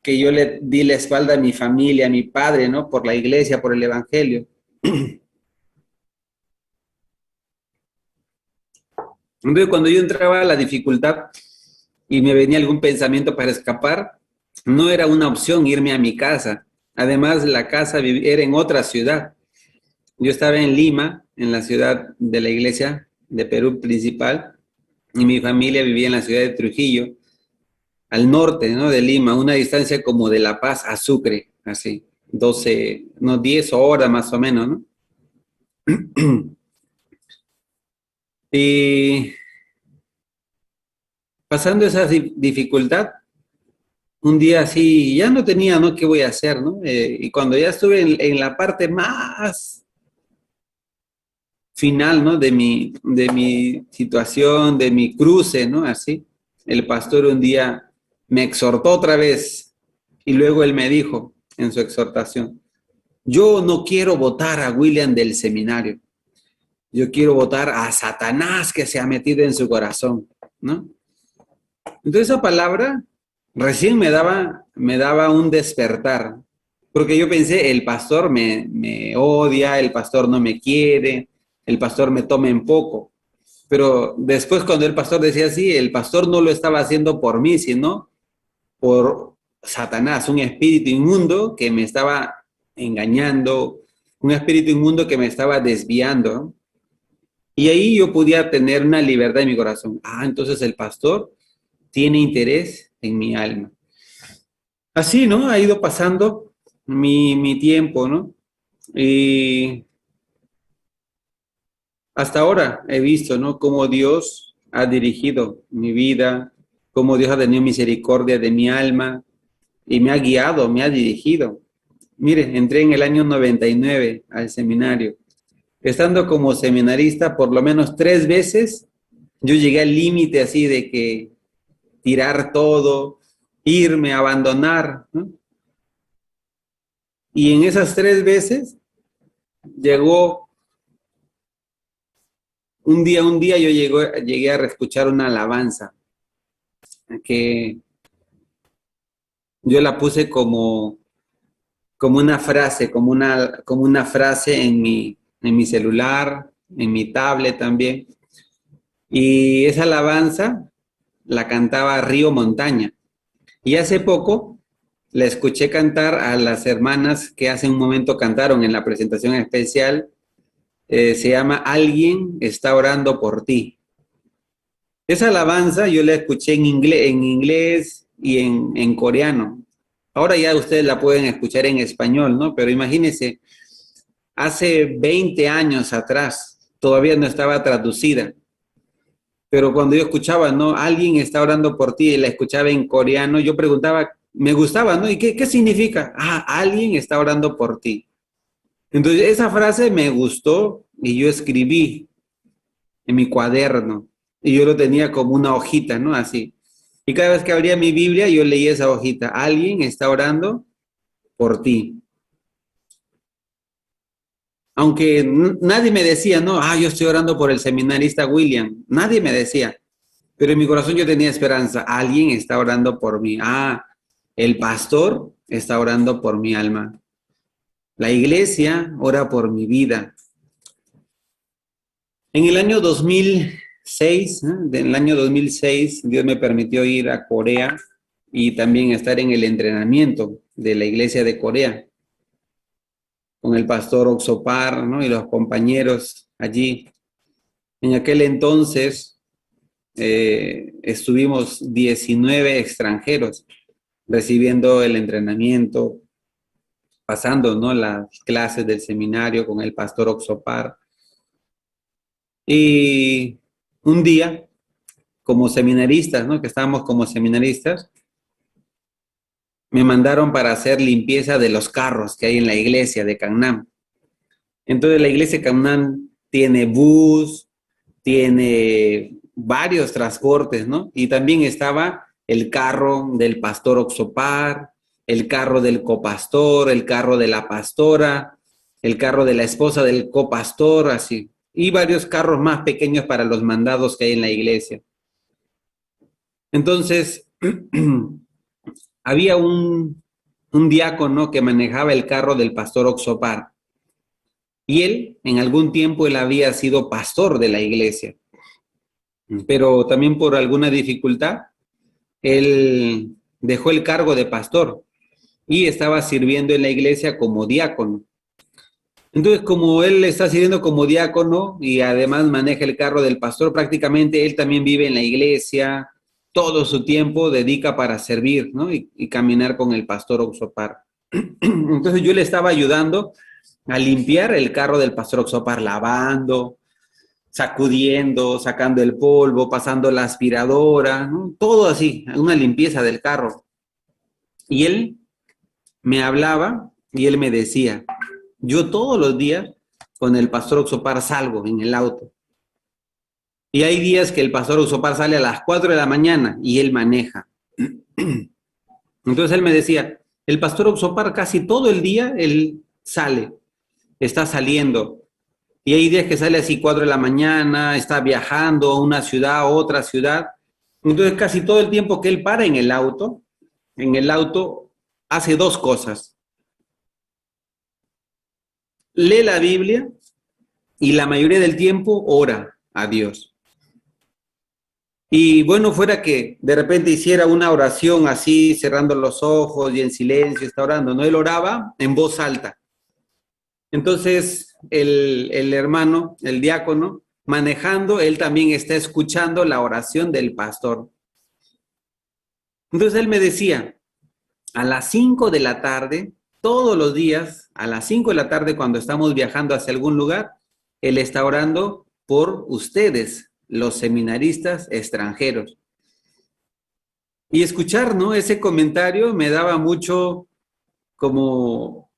D: que yo le di la espalda a mi familia, a mi padre, ¿no? Por la iglesia, por el Evangelio. Entonces, cuando yo entraba a la dificultad y me venía algún pensamiento para escapar, no era una opción irme a mi casa. Además, la casa era en otra ciudad. Yo estaba en Lima, en la ciudad de la iglesia de Perú principal, y mi familia vivía en la ciudad de Trujillo, al norte, ¿no? De Lima, una distancia como de La Paz a Sucre, así, 12, no, 10 horas más o menos, ¿no? Y pasando esa dificultad, un día así, ya no tenía, ¿no? ¿Qué voy a hacer, no? Y cuando ya estuve en la parte más final, ¿no? De mi situación, de mi cruce, ¿no? Así, el pastor un día me exhortó otra vez y luego él me dijo en su exhortación, yo no quiero votar a William del seminario, yo quiero votar a Satanás que se ha metido en su corazón, ¿no? Entonces esa palabra recién me daba un despertar, porque yo pensé, el pastor me odia, el pastor no me quiere, el pastor me toma en poco. Pero después cuando el pastor decía así, el pastor no lo estaba haciendo por mí, sino por Satanás, un espíritu inmundo que me estaba engañando, un espíritu inmundo que me estaba desviando. Y ahí yo podía tener una libertad en mi corazón. Ah, entonces el pastor tiene interés en mi alma. Así, ¿no? Ha ido pasando mi tiempo, ¿no? Y hasta ahora he visto, ¿no? Cómo Dios ha dirigido mi vida, cómo Dios ha tenido misericordia de mi alma y me ha guiado, me ha dirigido. Mire, entré en el año 99 al seminario. Estando como seminarista por lo menos 3 veces, yo llegué al límite así de que tirar todo, irme, abandonar, ¿no? Y en esas 3 veces llegó un día yo llegué a escuchar una alabanza que yo la puse como una frase, como una frase en mi celular, en mi tablet también. Y esa alabanza la cantaba Río Montaña. Y hace poco la escuché cantar a las hermanas que hace un momento cantaron en la presentación especial. Se llama Alguien está orando por ti. Esa alabanza yo la escuché en inglés y en coreano. Ahora ya ustedes la pueden escuchar en español, ¿no? Pero imagínense, hace 20 años atrás todavía no estaba traducida. Pero cuando yo escuchaba, ¿no? Alguien está orando por ti y la escuchaba en coreano, yo preguntaba, me gustaba, ¿no? ¿Y qué significa? Ah, alguien está orando por ti. Entonces esa frase me gustó y yo escribí en mi cuaderno y yo lo tenía como una hojita, ¿no? Así. Y cada vez que abría mi Biblia yo leía esa hojita, alguien está orando por ti. Aunque nadie me decía, no, yo estoy orando por el seminarista William, nadie me decía, pero en mi corazón yo tenía esperanza, alguien está orando por mí, el pastor está orando por mi alma, la iglesia ora por mi vida. En el año 2006, en el año 2006, Dios me permitió ir a Corea y también estar en el entrenamiento de la iglesia de Corea, con el pastor Oxopar, ¿no? Y los compañeros allí. En aquel entonces estuvimos 19 extranjeros recibiendo el entrenamiento, pasando, ¿no? Las clases del seminario con el pastor Oxopar. Y un día, como seminaristas, ¿no? Que estábamos como seminaristas, me mandaron para hacer limpieza de los carros que hay en la iglesia de Cangam. Entonces la iglesia de Cangam tiene bus, tiene varios transportes, ¿no? Y también estaba el carro del pastor Oxopar, el carro del copastor, el carro de la pastora, el carro de la esposa del copastor, así. Y varios carros más pequeños para los mandados que hay en la iglesia. Entonces, había un diácono que manejaba el carro del pastor Oxopar. Y él, en algún tiempo, él había sido pastor de la iglesia. Pero también por alguna dificultad, él dejó el cargo de pastor y estaba sirviendo en la iglesia como diácono. Entonces, como él está sirviendo como diácono y además maneja el carro del pastor, prácticamente él también vive en la iglesia, todo su tiempo dedica para servir, ¿no? Y caminar con el pastor Oxopar. Entonces yo le estaba ayudando a limpiar el carro del pastor Oxopar, lavando, sacudiendo, sacando el polvo, pasando la aspiradora, ¿no? Todo así, una limpieza del carro. Y él me hablaba y él me decía, yo todos los días con el pastor Oxopar salgo en el auto. Y hay días que el pastor Oxopar sale a las 4 de la mañana y él maneja. Entonces él me decía, el pastor Oxopar casi todo el día él sale, está saliendo. Y hay días que sale así 4 de la mañana, está viajando a una ciudad a otra ciudad. Entonces casi todo el tiempo que él para en el auto hace dos cosas. Lee la Biblia y la mayoría del tiempo ora a Dios. Y bueno, fuera que de repente hiciera una oración así, cerrando los ojos y en silencio, está orando, ¿no? Él oraba en voz alta. Entonces, el hermano, el diácono, manejando, él también está escuchando la oración del pastor. Entonces, él me decía, a las 5 de la tarde, todos los días, a las 5 de la tarde, cuando estamos viajando hacia algún lugar, él está orando por ustedes, los seminaristas extranjeros. Y escuchar, ¿no? Ese comentario me daba mucho como,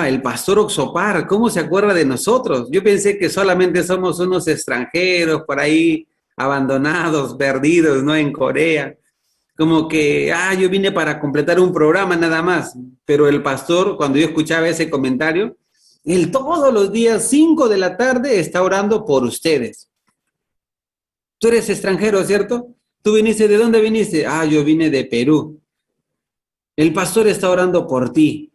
D: el pastor Oxopar, ¿cómo se acuerda de nosotros? Yo pensé que solamente somos unos extranjeros por ahí abandonados, perdidos, ¿no? En Corea. Como que, yo vine para completar un programa nada más. Pero el pastor, cuando yo escuchaba ese comentario, él todos los días, 5 de la tarde, está orando por ustedes. Tú eres extranjero, ¿cierto? ¿Tú viniste? ¿De dónde viniste? Yo vine de Perú. El pastor está orando por ti.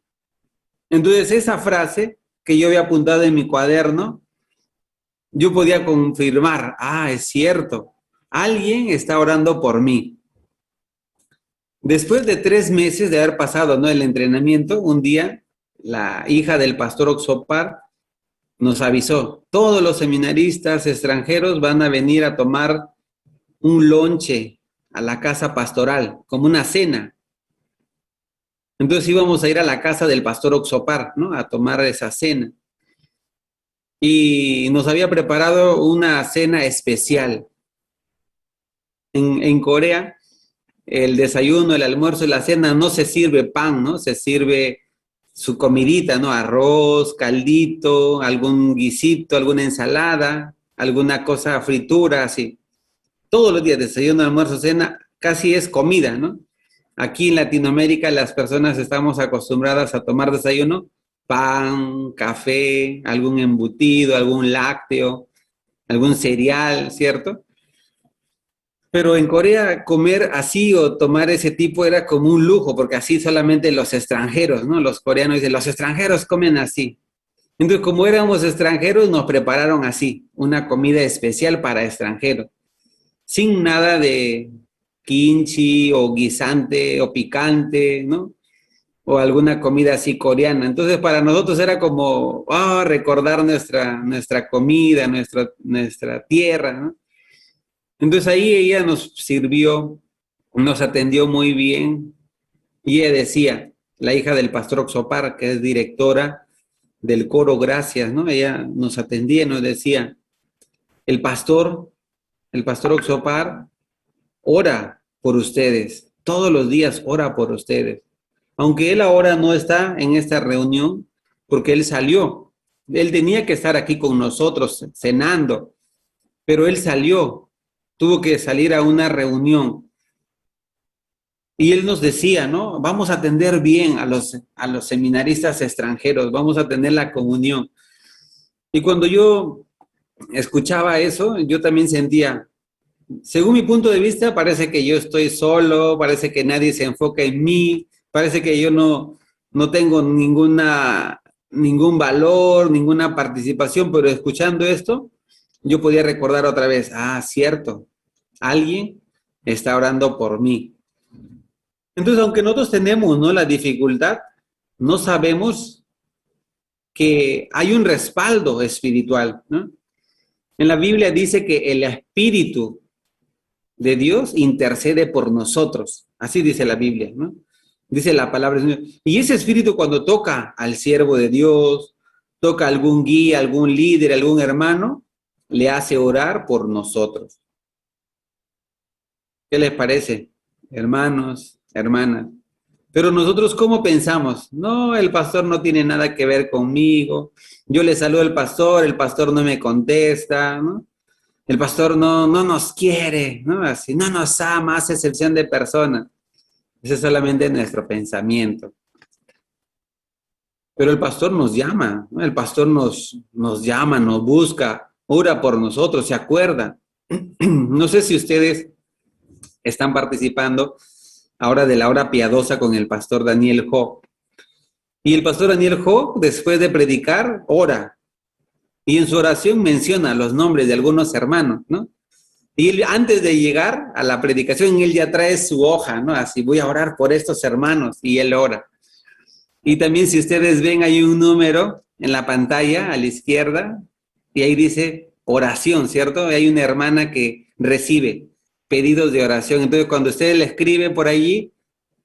D: Entonces, esa frase que yo había apuntado en mi cuaderno, yo podía confirmar, es cierto, alguien está orando por mí. Después de 3 meses de haber pasado, ¿no?, el entrenamiento, un día, la hija del pastor Oxopar nos avisó, todos los seminaristas extranjeros van a venir a tomar un lonche a la casa pastoral, como una cena. Entonces íbamos a ir a la casa del pastor Oxopar, ¿no?, a tomar esa cena. Y nos había preparado una cena especial. En Corea, el desayuno, el almuerzo y la cena no se sirve pan, ¿no? Se sirve su comidita, ¿no? Arroz, caldito, algún guisito, alguna ensalada, alguna cosa, fritura, así. Todos los días, desayuno, almuerzo, cena, casi es comida, ¿no? Aquí en Latinoamérica las personas estamos acostumbradas a tomar desayuno, pan, café, algún embutido, algún lácteo, algún cereal, ¿cierto? Pero en Corea comer así o tomar ese tipo era como un lujo, porque así solamente los extranjeros, ¿no? Los coreanos dicen, los extranjeros comen así. Entonces, como éramos extranjeros, nos prepararon así, una comida especial para extranjeros, sin nada de kimchi o guisante o picante, ¿no? O alguna comida así coreana. Entonces, para nosotros era como, recordar nuestra comida, nuestra tierra, ¿no? Entonces ahí ella nos sirvió, nos atendió muy bien. Y ella decía, la hija del pastor Oxopar, que es directora del coro Gracias, ¿no? Ella nos atendía y nos decía, el pastor Oxopar ora por ustedes, todos los días ora por ustedes. Aunque él ahora no está en esta reunión, porque él salió. Él tenía que estar aquí con nosotros cenando, pero él salió. Tuvo que salir a una reunión. Y él nos decía, ¿no? Vamos a atender bien a los seminaristas extranjeros, vamos a tener la comunión. Y cuando yo escuchaba eso, yo también sentía, según mi punto de vista, parece que yo estoy solo, parece que nadie se enfoca en mí, parece que yo no tengo ningún valor, ninguna participación, pero escuchando esto, yo podía recordar otra vez, cierto, alguien está orando por mí. Entonces, aunque nosotros tenemos, ¿no?, la dificultad, no sabemos que hay un respaldo espiritual, ¿no? En la Biblia dice que el Espíritu de Dios intercede por nosotros. Así dice la Biblia, ¿no? Dice la palabra del Señor. Y ese Espíritu cuando toca al siervo de Dios, toca a algún guía, algún líder, algún hermano, le hace orar por nosotros. ¿Qué les parece, hermanos, hermanas? Pero nosotros, ¿cómo pensamos? No, el pastor no tiene nada que ver conmigo. Yo le saludo al pastor, el pastor no me contesta, ¿no? El pastor no nos quiere, ¿no? Así, no nos ama, hace excepción de personas. Ese es solamente nuestro pensamiento. Pero el pastor nos llama, ¿no? El pastor nos llama, nos busca, ora por nosotros, se acuerda. No sé si ustedes están participando ahora de la hora piadosa con el pastor Daniel Ho. Y el pastor Daniel Ho, después de predicar, ora. Y en su oración menciona los nombres de algunos hermanos, ¿no? Y él, antes de llegar a la predicación, él ya trae su hoja, ¿no? Así, voy a orar por estos hermanos, y él ora. Y también, si ustedes ven, hay un número en la pantalla a la izquierda, y ahí dice oración, ¿cierto? Hay una hermana que recibe pedidos de oración. Entonces, cuando usted le escribe por allí,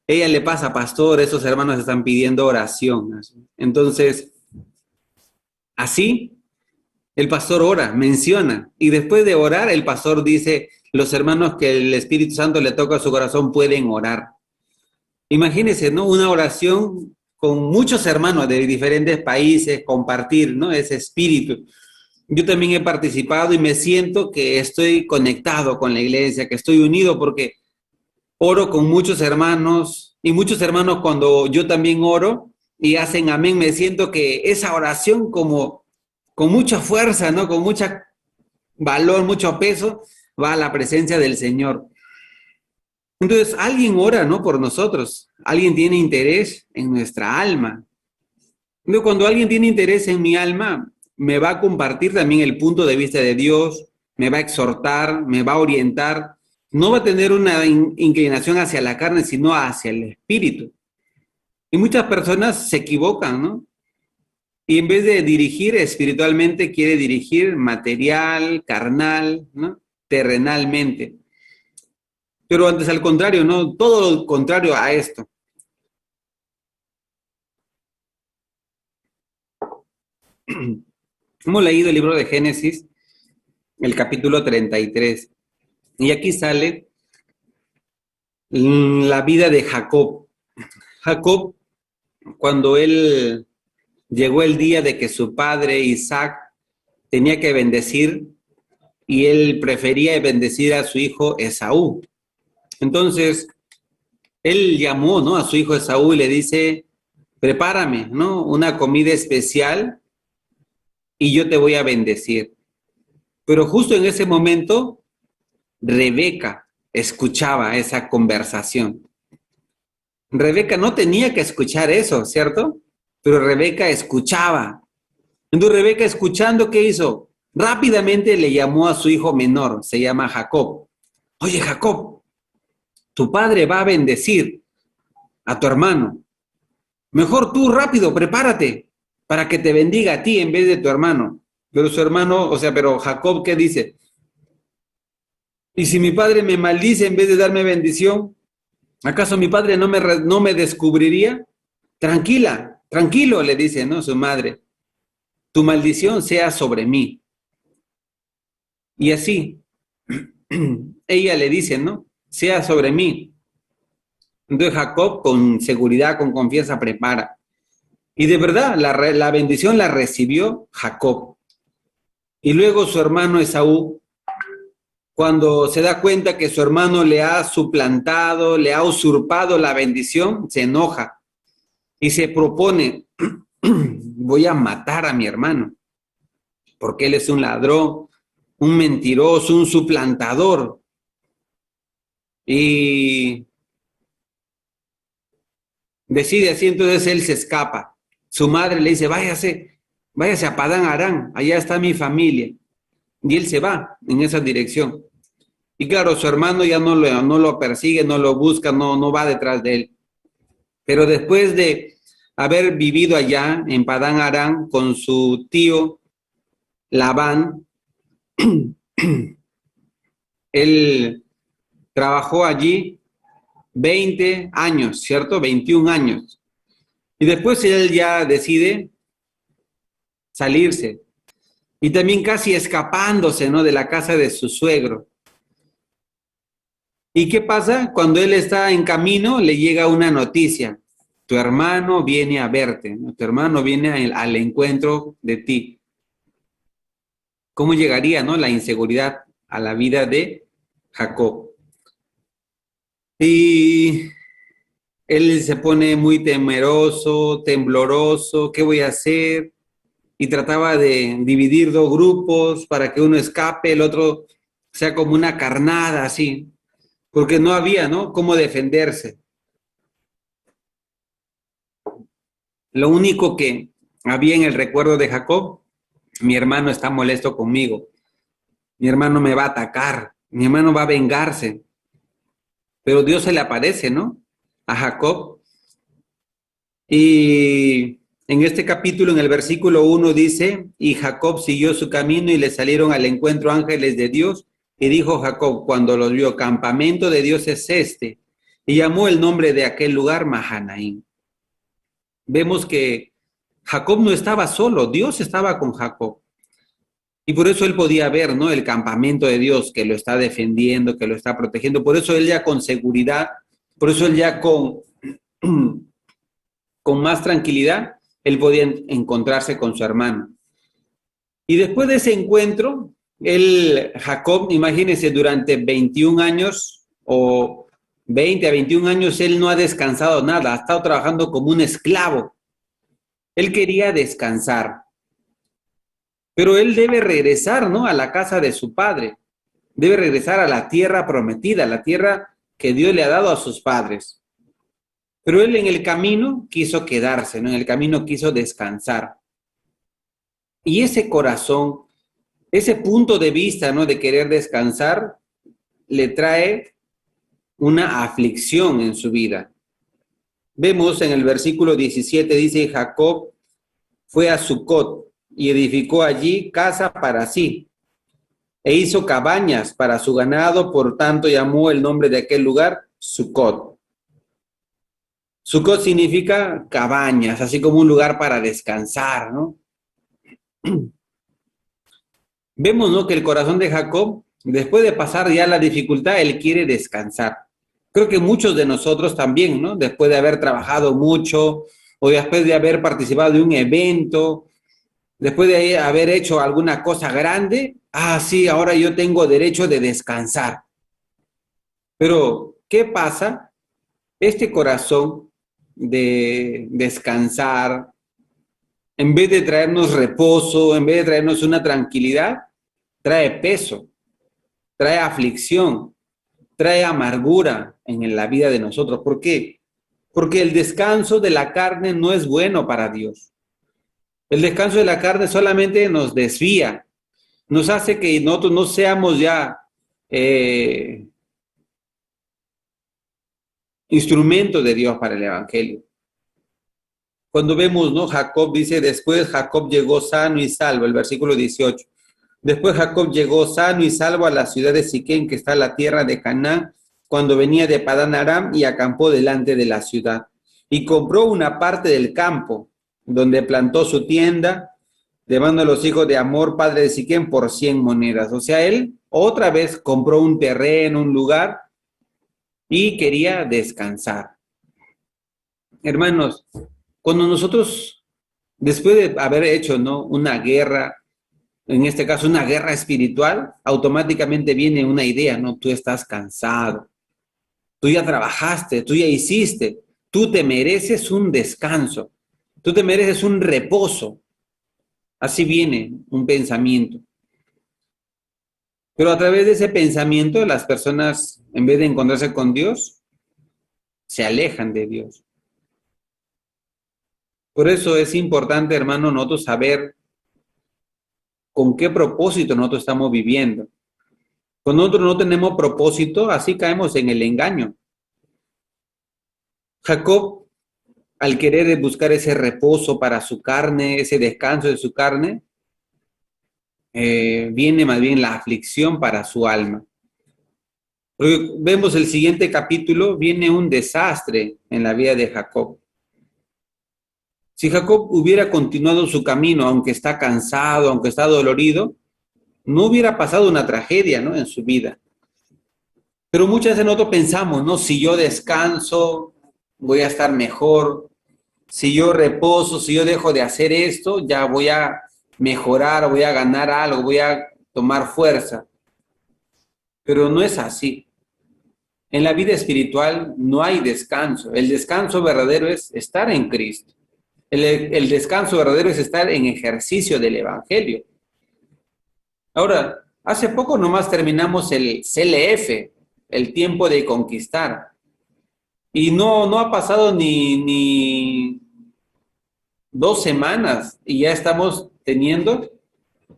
D: ella le pasa, pastor, esos hermanos están pidiendo oración. Entonces, así, el pastor ora, menciona, y después de orar, el pastor dice, los hermanos que el Espíritu Santo le toca a su corazón pueden orar. Imagínense, ¿no? Una oración con muchos hermanos de diferentes países, compartir, ¿no? Ese espíritu. Yo también he participado y me siento que estoy conectado con la iglesia, que estoy unido porque oro con muchos hermanos y muchos hermanos cuando yo también oro y hacen amén, me siento que esa oración como con mucha fuerza, ¿no? Con mucho valor, mucho peso, va a la presencia del Señor. Entonces, alguien ora, ¿no? Por nosotros. Alguien tiene interés en nuestra alma. Entonces, cuando alguien tiene interés en mi alma, me va a compartir también el punto de vista de Dios, me va a exhortar, me va a orientar. No va a tener una inclinación hacia la carne, sino hacia el espíritu. Y muchas personas se equivocan, ¿no? Y en vez de dirigir espiritualmente, quiere dirigir material, carnal, ¿no? Terrenalmente. Pero antes al contrario, ¿no? Todo lo contrario a esto. Hemos leído el libro de Génesis, el capítulo 33. Y aquí sale la vida de Jacob. Jacob, cuando él llegó el día de que su padre Isaac tenía que bendecir, y él prefería bendecir a su hijo Esaú. Entonces, él llamó, ¿no? A su hijo Esaú y le dice, prepárame, ¿no? Una comida especial y yo te voy a bendecir. Pero justo en ese momento, Rebeca escuchaba esa conversación. Rebeca no tenía que escuchar eso, ¿cierto? Pero Rebeca escuchaba. Entonces Rebeca, escuchando, ¿qué hizo? Rápidamente le llamó a su hijo menor, se llama Jacob. Oye, Jacob, tu padre va a bendecir a tu hermano. Mejor tú rápido, prepárate para que te bendiga a ti en vez de tu hermano. Pero su hermano, pero Jacob, ¿qué dice? ¿Y si mi padre me maldice en vez de darme bendición? ¿Acaso mi padre no me descubriría? Tranquilo, le dice, ¿no? Su madre. Tu maldición sea sobre mí. Y así, ella le dice, ¿no? Sea sobre mí. Entonces Jacob con seguridad, con confianza prepara. Y de verdad, la bendición la recibió Jacob. Y luego su hermano Esaú, cuando se da cuenta que su hermano le ha suplantado, le ha usurpado la bendición, se enoja y se propone, voy a matar a mi hermano, porque él es un ladrón, un mentiroso, un suplantador. Y decide así, entonces él se escapa. Su madre le dice, váyase a Padán Aram, allá está mi familia. Y él se va en esa dirección. Y claro, su hermano ya no lo persigue, no lo busca, no va detrás de él. Pero después de haber vivido allá en Padán Aram con su tío Labán. Él trabajó allí 20 años, ¿cierto? 21 años. Y después él ya decide salirse. Y también casi escapándose, ¿no?, de la casa de su suegro. ¿Y qué pasa? Cuando él está en camino, le llega una noticia. Tu hermano viene a verte, ¿no? Tu hermano viene al encuentro de ti. ¿Cómo llegaría, no, la inseguridad a la vida de Jacob? Y él se pone muy temeroso, tembloroso. ¿Qué voy a hacer? Y trataba de dividir dos grupos para que uno escape, el otro sea como una carnada, así. Porque no había, ¿no?, cómo defenderse. Lo único que había en el recuerdo de Jacob: mi hermano está molesto conmigo, mi hermano me va a atacar, mi hermano va a vengarse. Pero Dios se le aparece, ¿no?, a Jacob. Y en este capítulo, en el versículo 1 dice: y Jacob siguió su camino y le salieron al encuentro ángeles de Dios. Y dijo Jacob cuando los vio: campamento de Dios es este. Y llamó el nombre de aquel lugar Mahanaim. Vemos que Jacob no estaba solo, Dios estaba con Jacob. Y por eso él podía ver, ¿no?, el campamento de Dios que lo está defendiendo, que lo está protegiendo. Por eso él ya con seguridad, por eso él ya con más tranquilidad, él podía encontrarse con su hermano. Y después de ese encuentro, Jacob, imagínense, durante 21 años o 20 a 21 años, él no ha descansado nada, ha estado trabajando como un esclavo. Él quería descansar, pero él debe regresar, ¿no?, a la casa de su padre. Debe regresar a la tierra prometida, la tierra que Dios le ha dado a sus padres. Pero él en el camino quiso quedarse, ¿no?, en el camino quiso descansar. Y ese corazón, ese punto de vista, ¿no?, de querer descansar, le trae una aflicción en su vida. Vemos en el versículo 17, dice: Jacob fue a Sucot y edificó allí casa para sí, e hizo cabañas para su ganado, por tanto llamó el nombre de aquel lugar Sucot. Sucot significa cabañas, así como un lugar para descansar, ¿no? Vemos, ¿no?, que el corazón de Jacob, después de pasar ya la dificultad, él quiere descansar. Creo que muchos de nosotros también, ¿no?, después de haber trabajado mucho o después de haber participado de un evento, después de haber hecho alguna cosa grande, sí, ahora yo tengo derecho de descansar. Pero, ¿qué pasa? Este corazón de descansar, en vez de traernos reposo, en vez de traernos una tranquilidad, trae peso, trae aflicción, trae amargura en la vida de nosotros. ¿Por qué? Porque el descanso de la carne no es bueno para Dios. El descanso de la carne solamente nos desvía, nos hace que nosotros no seamos ya instrumentos de Dios para el evangelio. Cuando vemos, ¿no?, Jacob dice: después Jacob llegó sano y salvo, el versículo 18. Después Jacob llegó sano y salvo a la ciudad de Siquem, que está en la tierra de Canaán, cuando venía de Padán Aram, y acampó delante de la ciudad. Y compró una parte del campo, donde plantó su tienda, llevando a los hijos de Hamor, padre de Siquem, por 100 monedas. O sea, él otra vez compró un terreno, un lugar, y quería descansar. Hermanos, cuando nosotros, después de haber hecho, ¿no?, una guerra, en este caso una guerra espiritual, automáticamente viene una idea, ¿no? Tú estás cansado, tú ya trabajaste, tú ya hiciste, tú te mereces un descanso, tú te mereces un reposo. Así viene un pensamiento. Pero a través de ese pensamiento, las personas, en vez de encontrarse con Dios, se alejan de Dios. Por eso es importante, hermano, nosotros saber con qué propósito nosotros estamos viviendo. Cuando nosotros no tenemos propósito, así caemos en el engaño. Jacob al querer buscar ese reposo para su carne, ese descanso de su carne, viene más bien la aflicción para su alma. Porque vemos el siguiente capítulo, viene un desastre en la vida de Jacob. Si Jacob hubiera continuado su camino, aunque está cansado, aunque está dolorido, no hubiera pasado una tragedia, ¿no?, en su vida. Pero muchas veces nosotros pensamos, ¿no? Si yo descanso, voy a estar mejor. Si yo reposo, si yo dejo de hacer esto, ya voy a mejorar, voy a ganar algo, voy a tomar fuerza. Pero no es así. En la vida espiritual no hay descanso. El descanso verdadero es estar en Cristo. El descanso verdadero es estar en ejercicio del Evangelio. Ahora, hace poco nomás terminamos el CLF, el tiempo de conquistar. Y no ha pasado ni 2 semanas y ya estamos teniendo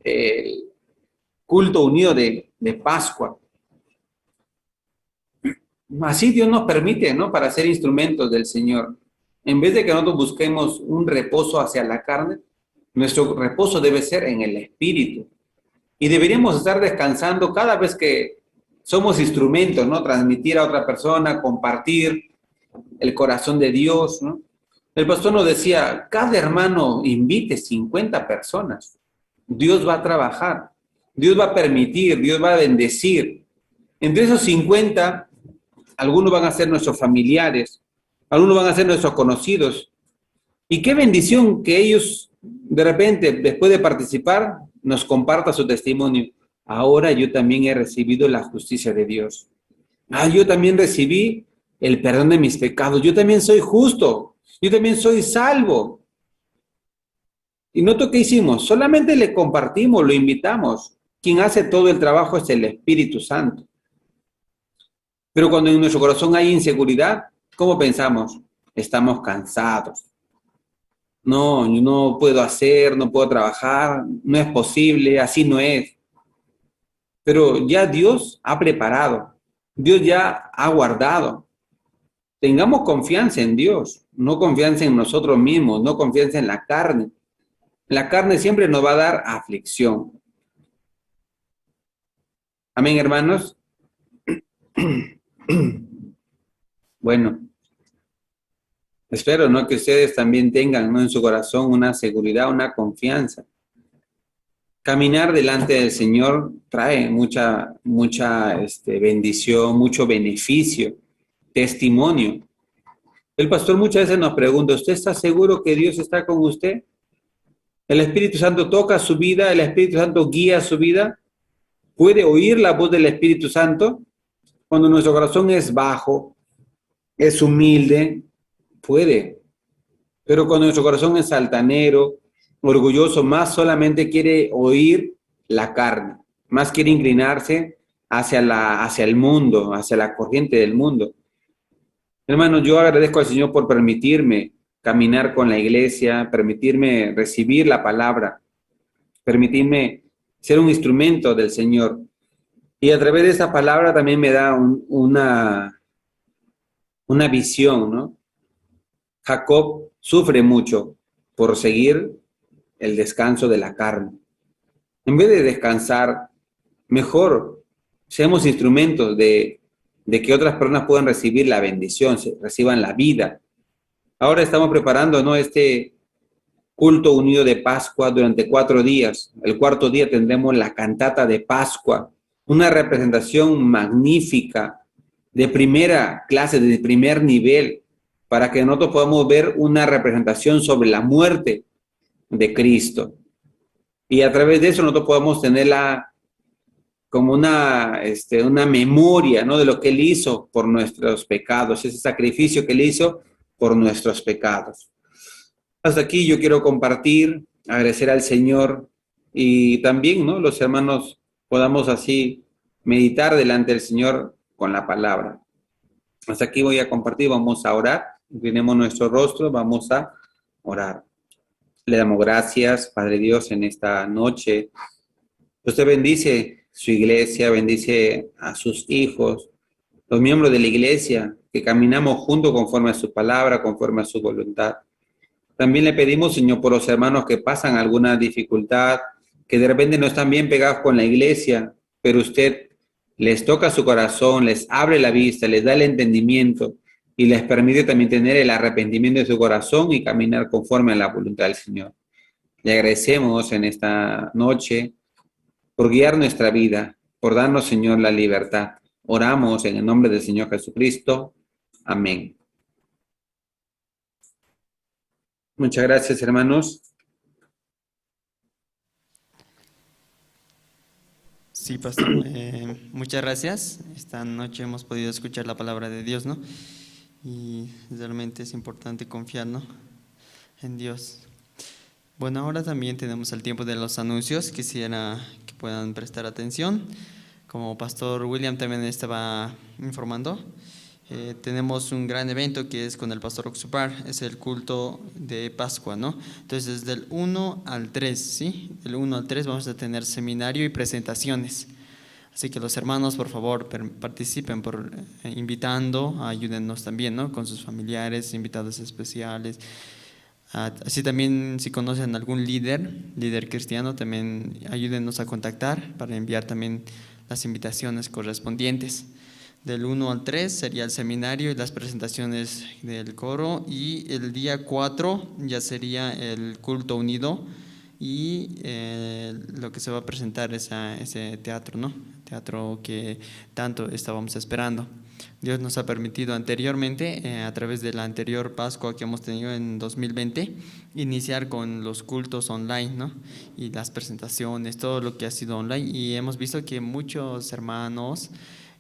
D: el culto unido de Pascua. Así Dios nos permite, ¿no?, para ser instrumentos del Señor. En vez de que nosotros busquemos un reposo hacia la carne, nuestro reposo debe ser en el Espíritu. Y deberíamos estar descansando cada vez que somos instrumentos, ¿no? Transmitir a otra persona, compartir el corazón de Dios, ¿no? El pastor nos decía, cada hermano invite 50 personas. Dios va a trabajar, Dios va a permitir, Dios va a bendecir. Entre esos 50, algunos van a ser nuestros familiares, algunos van a ser nuestros conocidos. Y qué bendición que ellos, de repente, después de participar, nos compartan su testimonio. Ahora yo también he recibido la justicia de Dios. Yo también recibí el perdón de mis pecados. Yo también soy justo. Yo también soy salvo. Y noto que hicimos, solamente le compartimos, lo invitamos. Quien hace todo el trabajo es el Espíritu Santo. Pero cuando en nuestro corazón hay inseguridad, ¿cómo pensamos? Estamos cansados. No, yo no puedo hacer, no puedo trabajar, no es posible, así no es. Pero ya Dios ha preparado, Dios ya ha guardado. Tengamos confianza en Dios, no confianza en nosotros mismos, no confianza en la carne. La carne siempre nos va a dar aflicción. Amén, hermanos. Bueno, espero, ¿no?, que ustedes también tengan, ¿no?, en su corazón una seguridad, una confianza. Caminar delante del Señor trae mucha bendición, mucho beneficio, testimonio. El pastor muchas veces nos pregunta, ¿usted está seguro que Dios está con usted? ¿El Espíritu Santo toca su vida? ¿El Espíritu Santo guía su vida? ¿Puede oír la voz del Espíritu Santo? Cuando nuestro corazón es bajo, es humilde, puede. Pero cuando nuestro corazón es altanero, orgulloso, más solamente quiere oír la carne, más quiere inclinarse hacia el mundo, hacia la corriente del mundo. Hermanos, yo agradezco al Señor por permitirme caminar con la iglesia, permitirme recibir la palabra, permitirme ser un instrumento del Señor. Y a través de esa palabra también me da una visión, ¿no? Jacob sufre mucho por seguir el descanso de la carne. En vez de descansar, mejor seamos instrumentos de que otras personas puedan recibir la bendición, reciban la vida. Ahora estamos preparando, ¿no?, este culto unido de Pascua durante 4 días. El 4º día tendremos la cantata de Pascua, una representación magnífica de primera clase, de primer nivel, para que nosotros podamos ver una representación sobre la muerte de Cristo. Y a través de eso nosotros podamos tenerla como una memoria, ¿no?, de lo que Él hizo por nuestros pecados, ese sacrificio que Él hizo por nuestros pecados. Hasta aquí yo quiero compartir, agradecer al Señor y también, ¿no?, los hermanos podamos así meditar delante del Señor con la palabra. Hasta aquí voy a compartir, vamos a orar, inclinemos nuestro rostro, vamos a orar. Le damos gracias, Padre Dios, en esta noche. Usted bendice su iglesia, bendice a sus hijos, los miembros de la iglesia, que caminamos juntos conforme a su palabra, conforme a su voluntad. También le pedimos, Señor, por los hermanos que pasan alguna dificultad, que de repente no están bien pegados con la iglesia, pero usted les toca su corazón, les abre la vista, les da el entendimiento y les permite también tener el arrepentimiento de su corazón y caminar conforme a la voluntad del Señor. Le agradecemos en esta noche por guiar nuestra vida, por darnos, Señor, la libertad. Oramos en el nombre del Señor Jesucristo. Amén. Muchas gracias, hermanos.
A: Sí, pastor, muchas gracias. Esta noche hemos podido escuchar la palabra de Dios, ¿no? Y realmente es importante confiar, ¿no?, en Dios. Bueno, ahora también tenemos el tiempo de los anuncios. Quisiera que puedan prestar atención. Como Pastor William también estaba informando, tenemos un gran evento que es con el Pastor Oxupar, es el culto de Pascua, ¿no? Entonces, del 1 al 3, ¿sí? Del 1 al 3 vamos a tener seminario y presentaciones. Así que los hermanos, por favor, participen invitando, ayúdennos también, ¿no?, con sus familiares, invitados especiales. Así también, si conocen algún líder cristiano, también ayúdennos a contactar para enviar también las invitaciones correspondientes. Del 1 al 3 sería el seminario y las presentaciones del coro, y el día 4 ya sería el culto unido y lo que se va a presentar es ese teatro, ¿no? Teatro que tanto estábamos esperando. Dios nos ha permitido anteriormente, a través de la anterior Pascua que hemos tenido en 2020, iniciar con los cultos online, ¿no?, y las presentaciones, todo lo que ha sido online, y hemos visto que muchos hermanos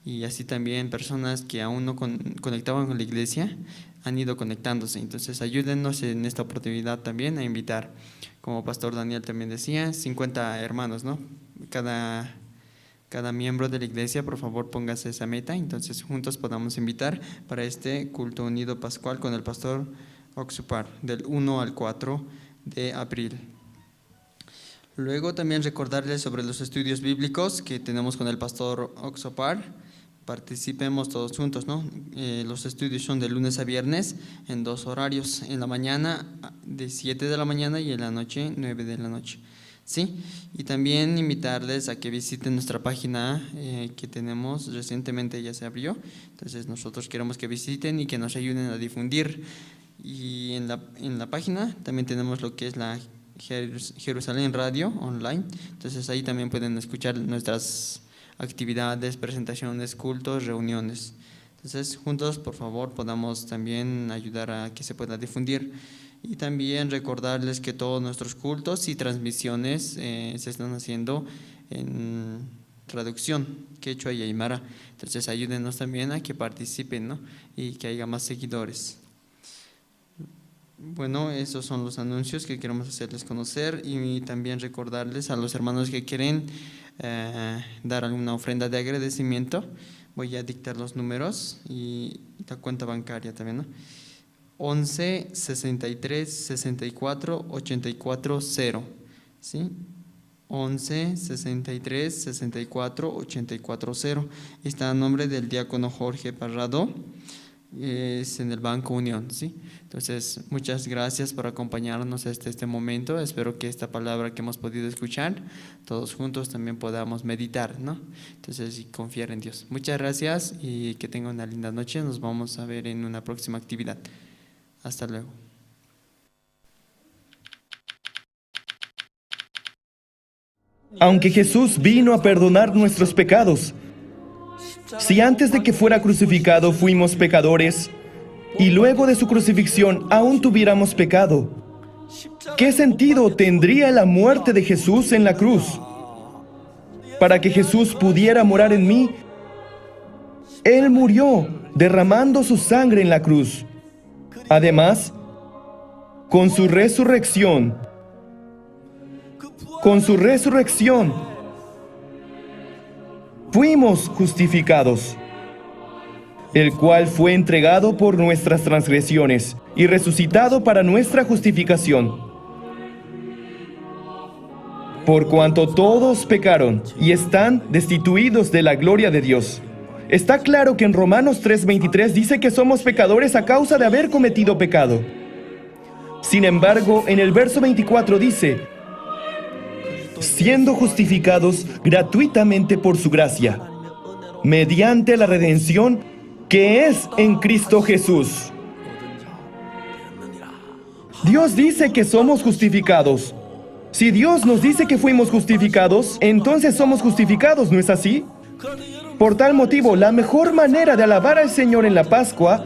A: y así también personas que aún no conectaban con la iglesia han ido conectándose. Entonces ayúdennos en esta oportunidad también a invitar, como Pastor Daniel también decía, 50 hermanos, ¿no? Cada miembro de la iglesia, por favor, póngase esa meta, entonces juntos podamos invitar para este culto unido pascual con el Pastor Oxupar, del 1 al 4 de abril. Luego también recordarles sobre los estudios bíblicos que tenemos con el Pastor Oxupar. Participemos todos juntos, ¿no? Los estudios son de lunes a viernes en 2 horarios, en la mañana de 7 de la mañana y en la noche 9 de la noche. ¿Sí? Y también invitarles a que visiten nuestra página que tenemos recientemente, ya se abrió. Entonces nosotros queremos que visiten y que nos ayuden a difundir. Y en la página también tenemos lo que es la Jerusalén Radio Online. Entonces ahí también pueden escuchar nuestras actividades, presentaciones, cultos, reuniones. Entonces juntos, por favor, podamos también ayudar a que se pueda difundir. Y también recordarles que todos nuestros cultos y transmisiones se están haciendo en traducción quechua y aymara. Entonces ayúdenos también a que participen, ¿no?, y que haya más seguidores. Bueno, esos son los anuncios que queremos hacerles conocer, y también recordarles a los hermanos que quieren dar alguna ofrenda de agradecimiento. Voy a dictar los números y la cuenta bancaria también, ¿no? 11 63 64 84 0, ¿sí? 11 63 64 84 0. Está a nombre del diácono Jorge Parrado, es en el Banco Unión, ¿sí? Entonces, muchas gracias por acompañarnos hasta este momento. Espero que esta palabra que hemos podido escuchar, todos juntos también podamos meditar, ¿no? Entonces, y confiar en Dios. Muchas gracias y que tengan una linda noche. Nos vamos a ver en una próxima actividad. Hasta luego.
E: Aunque Jesús vino a perdonar nuestros pecados, si antes de que fuera crucificado fuimos pecadores y luego de su crucifixión aún tuviéramos pecado, ¿qué sentido tendría la muerte de Jesús en la cruz? Para que Jesús pudiera morar en mí, Él murió derramando su sangre en la cruz. Además, con su resurrección, fuimos justificados, el cual fue entregado por nuestras transgresiones y resucitado para nuestra justificación. Por cuanto todos pecaron y están destituidos de la gloria de Dios, Está claro que en Romanos 3:23 dice que somos pecadores a causa de haber cometido pecado. Sin embargo, en el verso 24 dice, siendo justificados gratuitamente por su gracia, mediante la redención que es en Cristo Jesús. Dios dice que somos justificados. Si Dios nos dice que fuimos justificados, entonces somos justificados, ¿no es así? Por tal motivo, la mejor manera de alabar al Señor en la Pascua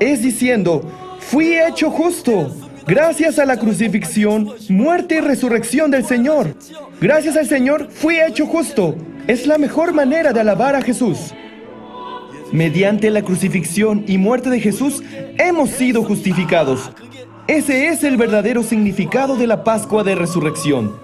E: es diciendo, fui hecho justo, gracias a la crucifixión, muerte y resurrección del Señor. Gracias al Señor, fui hecho justo. Es la mejor manera de alabar a Jesús. Mediante la crucifixión y muerte de Jesús, hemos sido justificados. Ese es el verdadero significado de la Pascua de Resurrección.